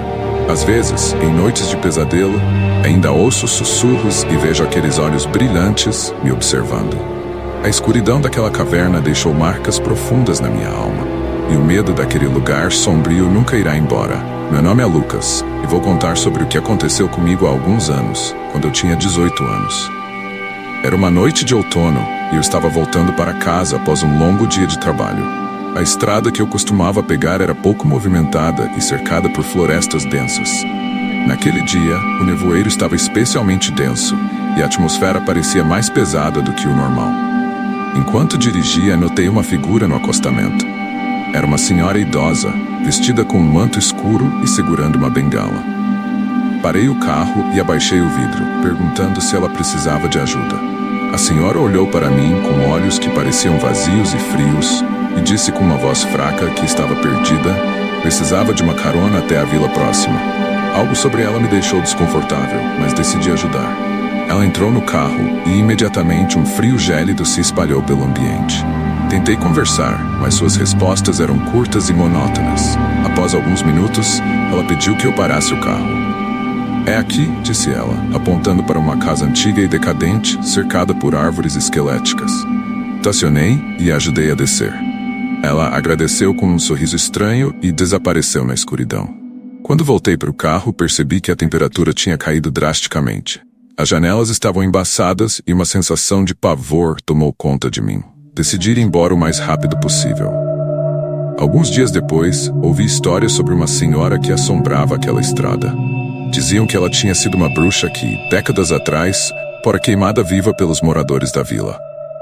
Às vezes, em noites de pesadelo, ainda ouço sussurros e vejo aqueles olhos brilhantes me observando. A escuridão daquela caverna deixou marcas profundas na minha alma, e o medo daquele lugar sombrio nunca irá embora. Meu nome é Lucas, e vou contar sobre o que aconteceu comigo há alguns anos, quando eu tinha 18 anos. Era uma noite de outono, e eu estava voltando para casa após um longo dia de trabalho. A estrada que eu costumava pegar era pouco movimentada e cercada por florestas densas. Naquele dia, o nevoeiro estava especialmente denso, e a atmosfera parecia mais pesada do que o normal. Enquanto dirigia, notei uma figura no acostamento. Era uma senhora idosa, vestida com um manto escuro e segurando uma bengala. Parei o carro e abaixei o vidro, perguntando se ela precisava de ajuda. A senhora olhou para mim com olhos que pareciam vazios e frios e disse com uma voz fraca que estava perdida, precisava de uma carona até a vila próxima. Algo sobre ela me deixou desconfortável, mas decidi ajudar. Ela entrou no carro e imediatamente um frio gélido se espalhou pelo ambiente. Tentei conversar, mas suas respostas eram curtas e monótonas. Após alguns minutos, ela pediu que eu parasse o carro. É aqui, disse ela, apontando para uma casa antiga e decadente, cercada por árvores esqueléticas. Estacionei e a ajudei a descer. Ela agradeceu com um sorriso estranho e desapareceu na escuridão. Quando voltei para o carro, percebi que a temperatura tinha caído drasticamente. As janelas estavam embaçadas e uma sensação de pavor tomou conta de mim. Decidi ir embora o mais rápido possível. Alguns dias depois, ouvi histórias sobre uma senhora que assombrava aquela estrada. Diziam que ela tinha sido uma bruxa que, décadas atrás, fora queimada viva pelos moradores da vila.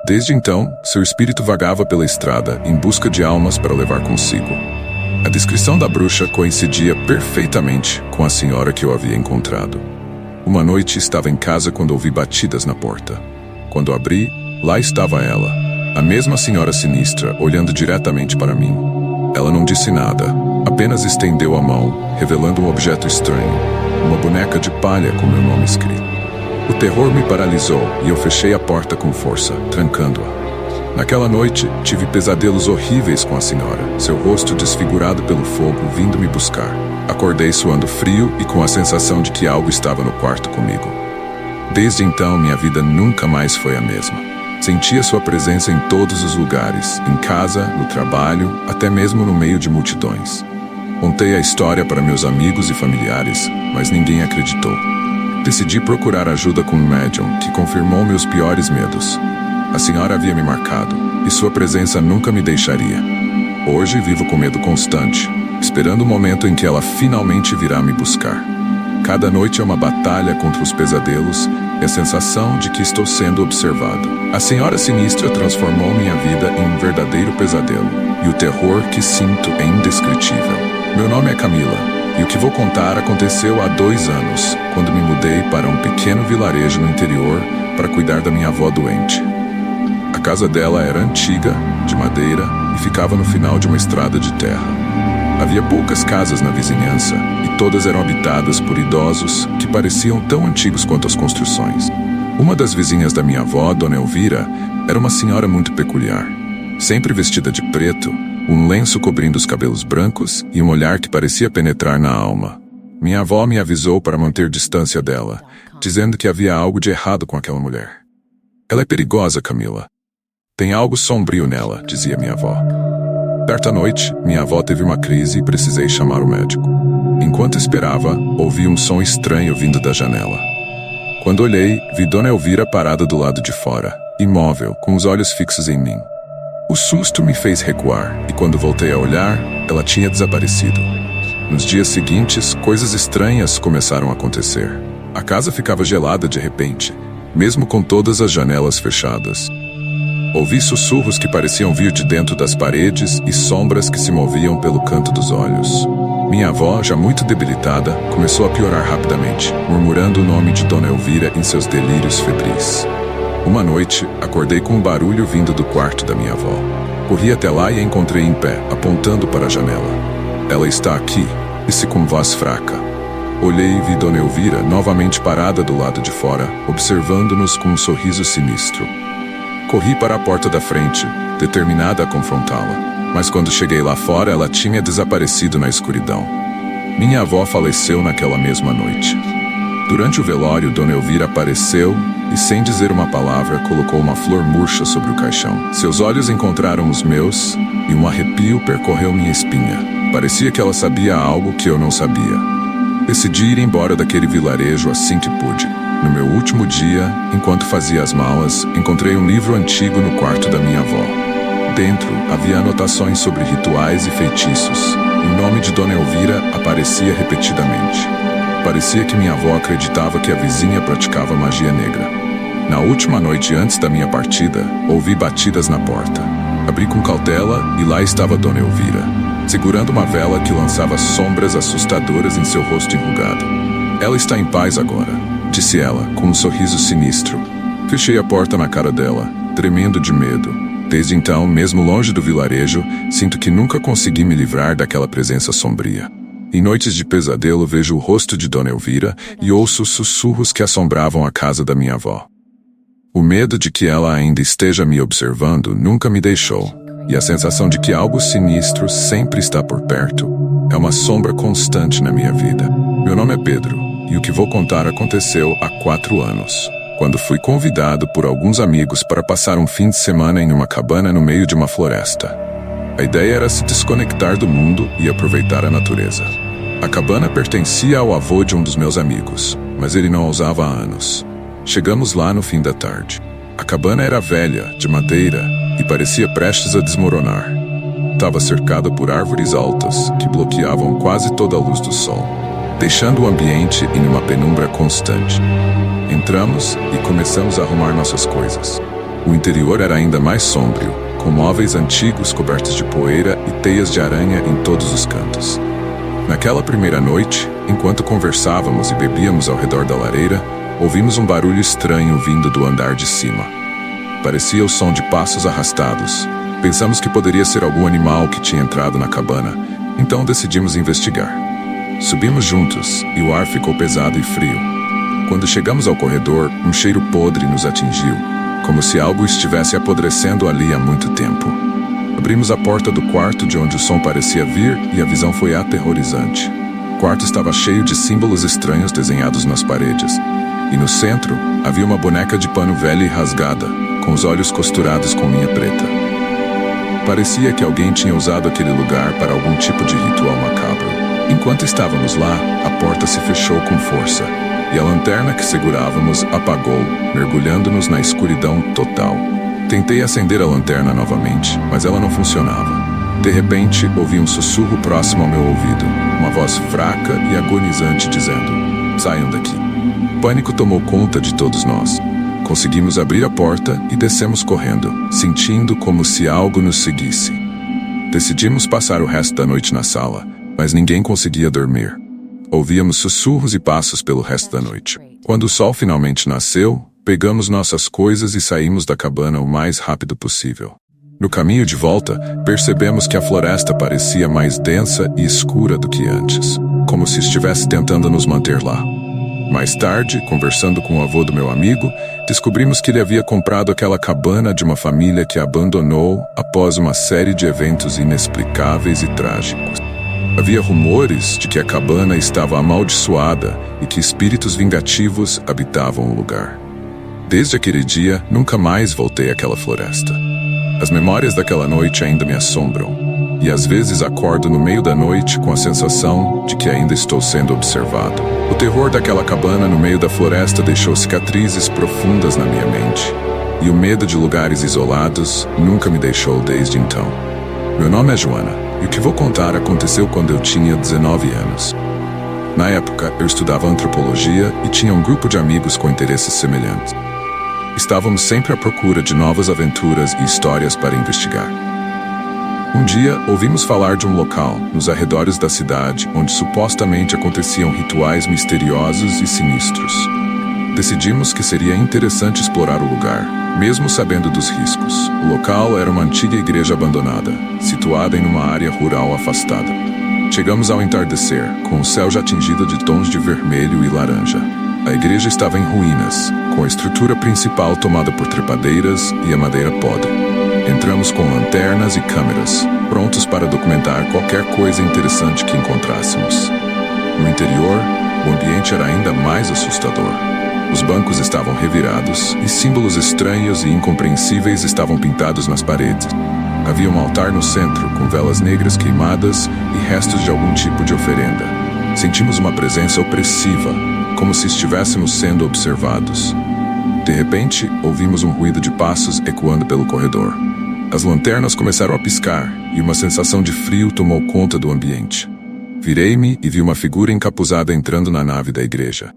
Desde então, seu espírito vagava pela estrada em busca de almas para levar consigo. A descrição da bruxa coincidia perfeitamente com a senhora que eu havia encontrado. Uma noite estava em casa quando ouvi batidas na porta. Quando abri, lá estava ela, a mesma senhora sinistra, olhando diretamente para mim. Ela não disse nada, apenas estendeu a mão, revelando um objeto estranho, uma boneca de palha com meu nome escrito. O terror me paralisou e eu fechei a porta com força, trancando-a. Naquela noite, tive pesadelos horríveis com a senhora, seu rosto desfigurado pelo fogo vindo me buscar. Acordei suando frio e com a sensação de que algo estava no quarto comigo. Desde então, minha vida nunca mais foi a mesma. Sentia sua presença em todos os lugares, em casa, no trabalho, até mesmo no meio de multidões. Contei a história para meus amigos e familiares, mas ninguém acreditou. Decidi procurar ajuda com um médium que confirmou meus piores medos. A senhora havia me marcado, e sua presença nunca me deixaria. Hoje vivo com medo constante, esperando o momento em que ela finalmente virá me buscar. Cada noite é uma batalha contra os pesadelos e a sensação de que estou sendo observado. A Senhora Sinistra transformou minha vida em um verdadeiro pesadelo, e o terror que sinto é indescritível. Meu nome é Camila, e o que vou contar aconteceu há 2 anos, quando me mudei para um pequeno vilarejo no interior para cuidar da minha avó doente. A casa dela era antiga, de madeira, e ficava no final de uma estrada de terra. Havia poucas casas na vizinhança, e todas eram habitadas por idosos que pareciam tão antigos quanto as construções. Uma das vizinhas da minha avó, Dona Elvira, era uma senhora muito peculiar. Sempre vestida de preto, um lenço cobrindo os cabelos brancos e um olhar que parecia penetrar na alma. Minha avó me avisou para manter distância dela, dizendo que havia algo de errado com aquela mulher. Ela é perigosa, Camila. Tem algo sombrio nela, dizia minha avó. Certa noite, minha avó teve uma crise e precisei chamar o médico. Enquanto esperava, ouvi um som estranho vindo da janela. Quando olhei, vi Dona Elvira parada do lado de fora, imóvel, com os olhos fixos em mim. O susto me fez recuar, e quando voltei a olhar, ela tinha desaparecido. Nos dias seguintes, coisas estranhas começaram a acontecer. A casa ficava gelada de repente, mesmo com todas as janelas fechadas. Ouvi sussurros que pareciam vir de dentro das paredes e sombras que se moviam pelo canto dos olhos. Minha avó, já muito debilitada, começou a piorar rapidamente, murmurando o nome de Dona Elvira em seus delírios febris. Uma noite, acordei com um barulho vindo do quarto da minha avó. Corri até lá e a encontrei em pé, apontando para a janela. Ela está aqui, disse com voz fraca. Olhei e vi Dona Elvira novamente parada do lado de fora, observando-nos com um sorriso sinistro. Corri para a porta da frente, determinada a confrontá-la. Mas quando cheguei lá fora, ela tinha desaparecido na escuridão. Minha avó faleceu naquela mesma noite. Durante o velório, Dona Elvira apareceu e, sem dizer uma palavra, colocou uma flor murcha sobre o caixão. Seus olhos encontraram os meus e um arrepio percorreu minha espinha. Parecia que ela sabia algo que eu não sabia. Decidi ir embora daquele vilarejo assim que pude. No meu último dia, enquanto fazia as malas, encontrei um livro antigo no quarto da minha avó. Dentro, havia anotações sobre rituais e feitiços, e o nome de Dona Elvira aparecia repetidamente. Parecia que minha avó acreditava que a vizinha praticava magia negra. Na última noite antes da minha partida, ouvi batidas na porta. Abri com cautela e lá estava Dona Elvira, segurando uma vela que lançava sombras assustadoras em seu rosto enrugado. Ela está em paz agora, disse ela, com um sorriso sinistro. Fechei a porta na cara dela, tremendo de medo. Desde então, mesmo longe do vilarejo, sinto que nunca consegui me livrar daquela presença sombria. Em noites de pesadelo, vejo o rosto de Dona Elvira e ouço os sussurros que assombravam a casa da minha avó. O medo de que ela ainda esteja me observando nunca me deixou, e a sensação de que algo sinistro sempre está por perto é uma sombra constante na minha vida. Meu nome é Pedro, e o que vou contar aconteceu há 4 anos, quando fui convidado por alguns amigos para passar um fim de semana em uma cabana no meio de uma floresta. A ideia era se desconectar do mundo e aproveitar a natureza. A cabana pertencia ao avô de um dos meus amigos, mas ele não a usava há anos. Chegamos lá no fim da tarde. A cabana era velha, de madeira, e parecia prestes a desmoronar. Estava cercada por árvores altas que bloqueavam quase toda a luz do sol, deixando o ambiente em uma penumbra constante. Entramos e começamos a arrumar nossas coisas. O interior era ainda mais sombrio, com móveis antigos cobertos de poeira e teias de aranha em todos os cantos. Naquela primeira noite, enquanto conversávamos e bebíamos ao redor da lareira, ouvimos um barulho estranho vindo do andar de cima. Parecia o som de passos arrastados. Pensamos que poderia ser algum animal que tinha entrado na cabana, então decidimos investigar. Subimos juntos e o ar ficou pesado e frio. Quando chegamos ao corredor, um cheiro podre nos atingiu, como se algo estivesse apodrecendo ali há muito tempo. Abrimos a porta do quarto de onde o som parecia vir e a visão foi aterrorizante. O quarto estava cheio de símbolos estranhos desenhados nas paredes, e no centro havia uma boneca de pano velha e rasgada, com os olhos costurados com linha preta. Parecia que alguém tinha usado aquele lugar para algum tipo de ritual macabro. Enquanto estávamos lá, a porta se fechou com força, e a lanterna que segurávamos apagou, mergulhando-nos na escuridão total. Tentei acender a lanterna novamente, mas ela não funcionava. De repente, ouvi um sussurro próximo ao meu ouvido, uma voz fraca e agonizante dizendo: Saiam daqui. Pânico tomou conta de todos nós. Conseguimos abrir a porta e descemos correndo, sentindo como se algo nos seguisse. Decidimos passar o resto da noite na sala, mas ninguém conseguia dormir. Ouvíamos sussurros e passos pelo resto da noite. Quando o sol finalmente nasceu, pegamos nossas coisas e saímos da cabana o mais rápido possível. No caminho de volta, percebemos que a floresta parecia mais densa e escura do que antes, como se estivesse tentando nos manter lá. Mais tarde, conversando com o avô do meu amigo, descobrimos que ele havia comprado aquela cabana de uma família que a abandonou após uma série de eventos inexplicáveis e trágicos. Havia rumores de que a cabana estava amaldiçoada e que espíritos vingativos habitavam o lugar. Desde aquele dia, nunca mais voltei àquela floresta. As memórias daquela noite ainda me assombram, e às vezes acordo no meio da noite com a sensação de que ainda estou sendo observado. O terror daquela cabana no meio da floresta deixou cicatrizes profundas na minha mente, e o medo de lugares isolados nunca me deixou desde então. Meu nome é Joana, e o que vou contar aconteceu quando eu tinha 19 anos. Na época, eu estudava antropologia e tinha um grupo de amigos com interesses semelhantes. Estávamos sempre à procura de novas aventuras e histórias para investigar. Um dia, ouvimos falar de um local, nos arredores da cidade, onde supostamente aconteciam rituais misteriosos e sinistros. Decidimos que seria interessante explorar o lugar, mesmo sabendo dos riscos. O local era uma antiga igreja abandonada, situada em uma área rural afastada. Chegamos ao entardecer, com o céu já tingido de tons de vermelho e laranja. A igreja estava em ruínas, com a estrutura principal tomada por trepadeiras e a madeira podre. Entramos com lanternas e câmeras, prontos para documentar qualquer coisa interessante que encontrássemos. No interior, o ambiente era ainda mais assustador. Os bancos estavam revirados e símbolos estranhos e incompreensíveis estavam pintados nas paredes. Havia um altar no centro, com velas negras queimadas e restos de algum tipo de oferenda. Sentimos uma presença opressiva, como se estivéssemos sendo observados. De repente, ouvimos um ruído de passos ecoando pelo corredor. As lanternas começaram a piscar e uma sensação de frio tomou conta do ambiente. Virei-me e vi uma figura encapuzada entrando na nave da igreja.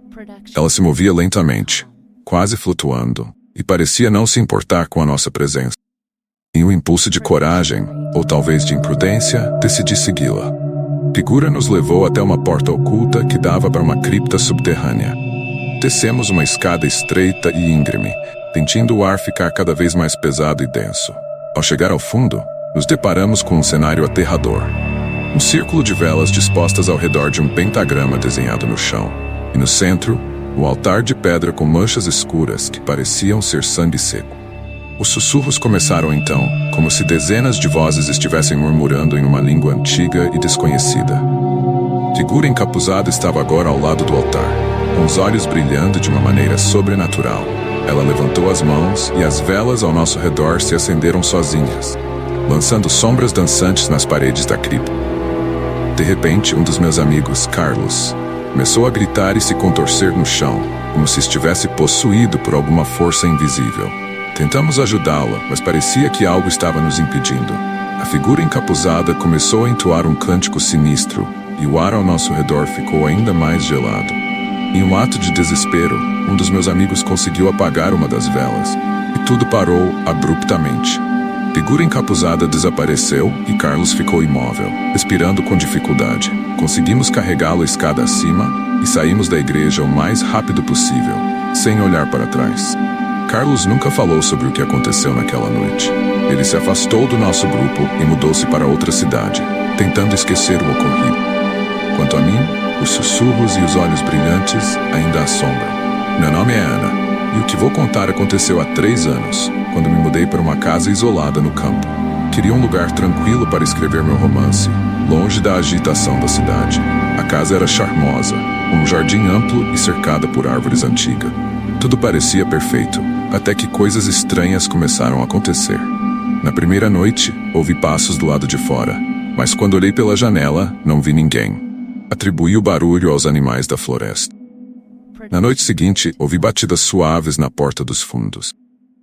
Ela se movia lentamente, quase flutuando, e parecia não se importar com a nossa presença. Em um impulso de coragem, ou talvez de imprudência, decidi segui-la. A figura nos levou até uma porta oculta que dava para uma cripta subterrânea. Descemos uma escada estreita e íngreme, sentindo o ar ficar cada vez mais pesado e denso. Ao chegar ao fundo, nos deparamos com um cenário aterrador. Um círculo de velas dispostas ao redor de um pentagrama desenhado no chão. E no centro, um altar de pedra com manchas escuras que pareciam ser sangue seco. Os sussurros começaram então, como se dezenas de vozes estivessem murmurando em uma língua antiga e desconhecida. A figura encapuzada estava agora ao lado do altar, com os olhos brilhando de uma maneira sobrenatural. Ela levantou as mãos e as velas ao nosso redor se acenderam sozinhas, lançando sombras dançantes nas paredes da cripta. De repente, um dos meus amigos, Carlos, começou a gritar e se contorcer no chão, como se estivesse possuído por alguma força invisível. Tentamos ajudá-la, mas parecia que algo estava nos impedindo. A figura encapuzada começou a entoar um cântico sinistro, e o ar ao nosso redor ficou ainda mais gelado. Em um ato de desespero, um dos meus amigos conseguiu apagar uma das velas, e tudo parou abruptamente. A figura encapuzada desapareceu e Carlos ficou imóvel, respirando com dificuldade. Conseguimos carregá-lo escada acima e saímos da igreja o mais rápido possível, sem olhar para trás. Carlos nunca falou sobre o que aconteceu naquela noite. Ele se afastou do nosso grupo e mudou-se para outra cidade, tentando esquecer o ocorrido. Quanto a mim, os sussurros e os olhos brilhantes ainda assombram. Meu nome é Ana, e o que vou contar aconteceu há 3 anos, quando me mudei para uma casa isolada no campo. Queria um lugar tranquilo para escrever meu romance, longe da agitação da cidade. A casa era charmosa, um jardim amplo e cercada por árvores antigas. Tudo parecia perfeito, até que coisas estranhas começaram a acontecer. Na primeira noite, ouvi passos do lado de fora, mas quando olhei pela janela, não vi ninguém. Atribuí o barulho aos animais da floresta. Na noite seguinte, ouvi batidas suaves na porta dos fundos.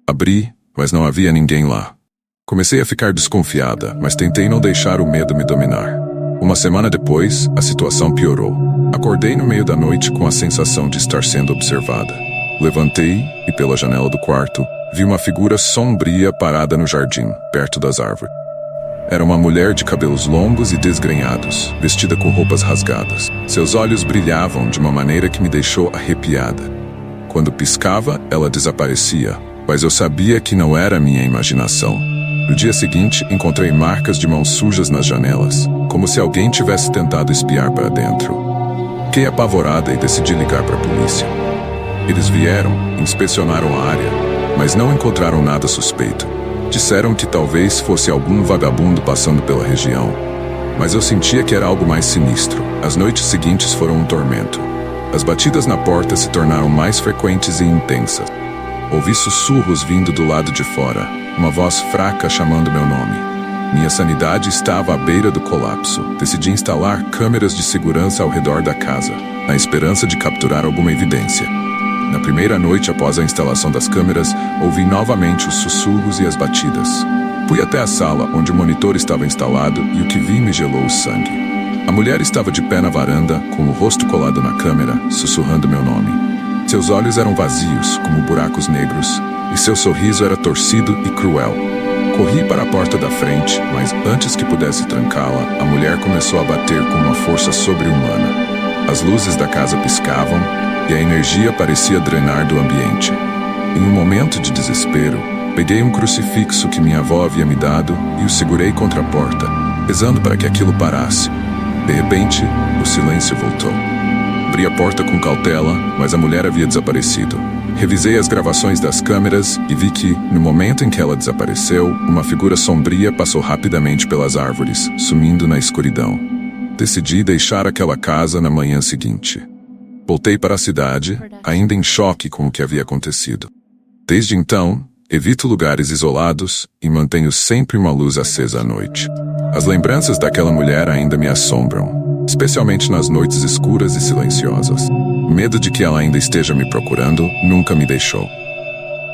Abri, mas não havia ninguém lá. Comecei a ficar desconfiada, mas tentei não deixar o medo me dominar. Uma semana depois, a situação piorou. Acordei no meio da noite com a sensação de estar sendo observada. Levantei e, pela janela do quarto, vi uma figura sombria parada no jardim, perto das árvores. Era uma mulher de cabelos longos e desgrenhados, vestida com roupas rasgadas. Seus olhos brilhavam de uma maneira que me deixou arrepiada. Quando piscava, ela desaparecia, mas eu sabia que não era minha imaginação. No dia seguinte, encontrei marcas de mãos sujas nas janelas, como se alguém tivesse tentado espiar para dentro. Fiquei apavorada e decidi ligar para a polícia. Eles vieram, inspecionaram a área, mas não encontraram nada suspeito. Disseram que talvez fosse algum vagabundo passando pela região, mas eu sentia que era algo mais sinistro. As noites seguintes foram um tormento. As batidas na porta se tornaram mais frequentes e intensas. Ouvi sussurros vindo do lado de fora, uma voz fraca chamando meu nome. Minha sanidade estava à beira do colapso. Decidi instalar câmeras de segurança ao redor da casa, na esperança de capturar alguma evidência. Na primeira noite após a instalação das câmeras, ouvi novamente os sussurros e as batidas. Fui até a sala onde o monitor estava instalado e o que vi me gelou o sangue. A mulher estava de pé na varanda, com o rosto colado na câmera, sussurrando meu nome. Seus olhos eram vazios, como buracos negros, e seu sorriso era torcido e cruel. Corri para a porta da frente, mas antes que pudesse trancá-la, a mulher começou a bater com uma força sobre-humana. As luzes da casa piscavam e a energia parecia drenar do ambiente. Em um momento de desespero, peguei um crucifixo que minha avó havia me dado e o segurei contra a porta, rezando para que aquilo parasse. De repente, o silêncio voltou. Abri a porta com cautela, mas a mulher havia desaparecido. Revisei as gravações das câmeras e vi que, no momento em que ela desapareceu, uma figura sombria passou rapidamente pelas árvores, sumindo na escuridão. Decidi deixar aquela casa na manhã seguinte. Voltei para a cidade, ainda em choque com o que havia acontecido. Desde então, evito lugares isolados e mantenho sempre uma luz acesa à noite. As lembranças daquela mulher ainda me assombram, especialmente nas noites escuras e silenciosas. O medo de que ela ainda esteja me procurando nunca me deixou.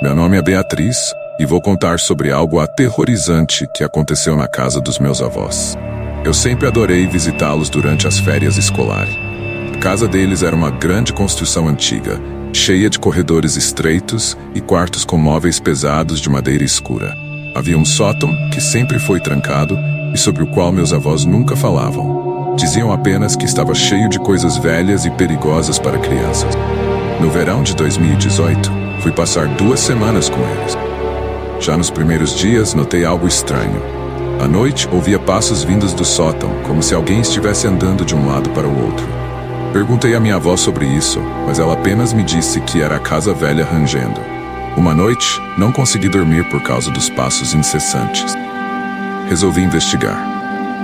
Meu nome é Beatriz e vou contar sobre algo aterrorizante que aconteceu na casa dos meus avós. Eu sempre adorei visitá-los durante as férias escolares. A casa deles era uma grande construção antiga, cheia de corredores estreitos e quartos com móveis pesados de madeira escura. Havia um sótão que sempre foi trancado e sobre o qual meus avós nunca falavam. Diziam apenas que estava cheio de coisas velhas e perigosas para crianças. No verão de 2018, fui passar 2 semanas com eles. Já nos primeiros dias, notei algo estranho. À noite, ouvia passos vindos do sótão, como se alguém estivesse andando de um lado para o outro. Perguntei à minha avó sobre isso, mas ela apenas me disse que era a casa velha rangendo. Uma noite, não consegui dormir por causa dos passos incessantes. Resolvi investigar.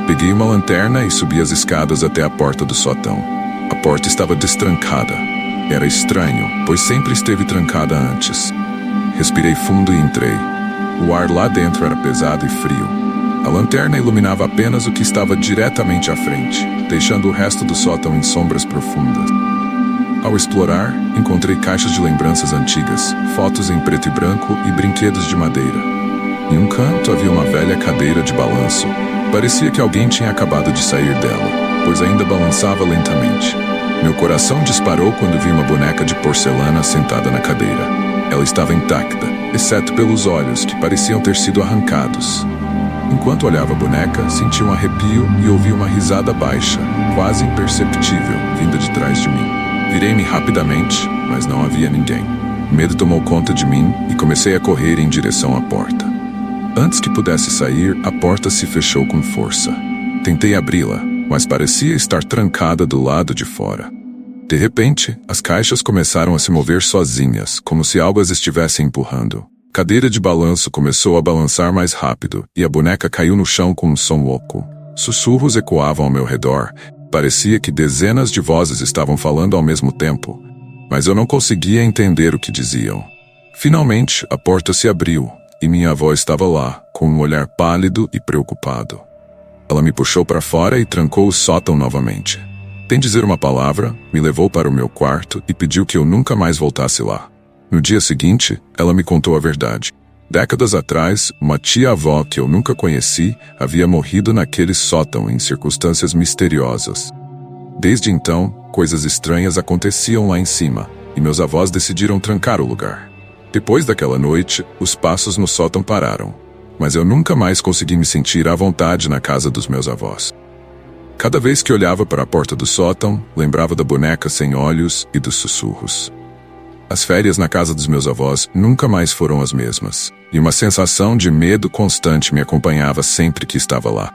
Peguei uma lanterna e subi as escadas até a porta do sótão. A porta estava destrancada. Era estranho, pois sempre esteve trancada antes. Respirei fundo e entrei. O ar lá dentro era pesado e frio. A lanterna iluminava apenas o que estava diretamente à frente, deixando o resto do sótão em sombras profundas. Ao explorar, encontrei caixas de lembranças antigas, fotos em preto e branco e brinquedos de madeira. Em um canto havia uma velha cadeira de balanço. Parecia que alguém tinha acabado de sair dela, pois ainda balançava lentamente. Meu coração disparou quando vi uma boneca de porcelana sentada na cadeira. Ela estava intacta, exceto pelos olhos, que pareciam ter sido arrancados. Enquanto olhava a boneca, senti um arrepio e ouvi uma risada baixa, quase imperceptível, vinda de trás de mim. Virei-me rapidamente, mas não havia ninguém. O medo tomou conta de mim e comecei a correr em direção à porta. Antes que pudesse sair, a porta se fechou com força. Tentei abri-la, mas parecia estar trancada do lado de fora. De repente, as caixas começaram a se mover sozinhas, como se algo as estivesse empurrando. A cadeira de balanço começou a balançar mais rápido e a boneca caiu no chão com um som oco. Sussurros ecoavam ao meu redor. Parecia que dezenas de vozes estavam falando ao mesmo tempo, mas eu não conseguia entender o que diziam. Finalmente, a porta se abriu e minha avó estava lá, com um olhar pálido e preocupado. Ela me puxou para fora e trancou o sótão novamente. Sem dizer uma palavra, me levou para o meu quarto e pediu que eu nunca mais voltasse lá. No dia seguinte, ela me contou a verdade. Décadas atrás, uma tia-avó que eu nunca conheci havia morrido naquele sótão em circunstâncias misteriosas. Desde então, coisas estranhas aconteciam lá em cima, e meus avós decidiram trancar o lugar. Depois daquela noite, os passos no sótão pararam, mas eu nunca mais consegui me sentir à vontade na casa dos meus avós. Cada vez que olhava para a porta do sótão, lembrava da boneca sem olhos e dos sussurros. As férias na casa dos meus avós nunca mais foram as mesmas, e uma sensação de medo constante me acompanhava sempre que estava lá.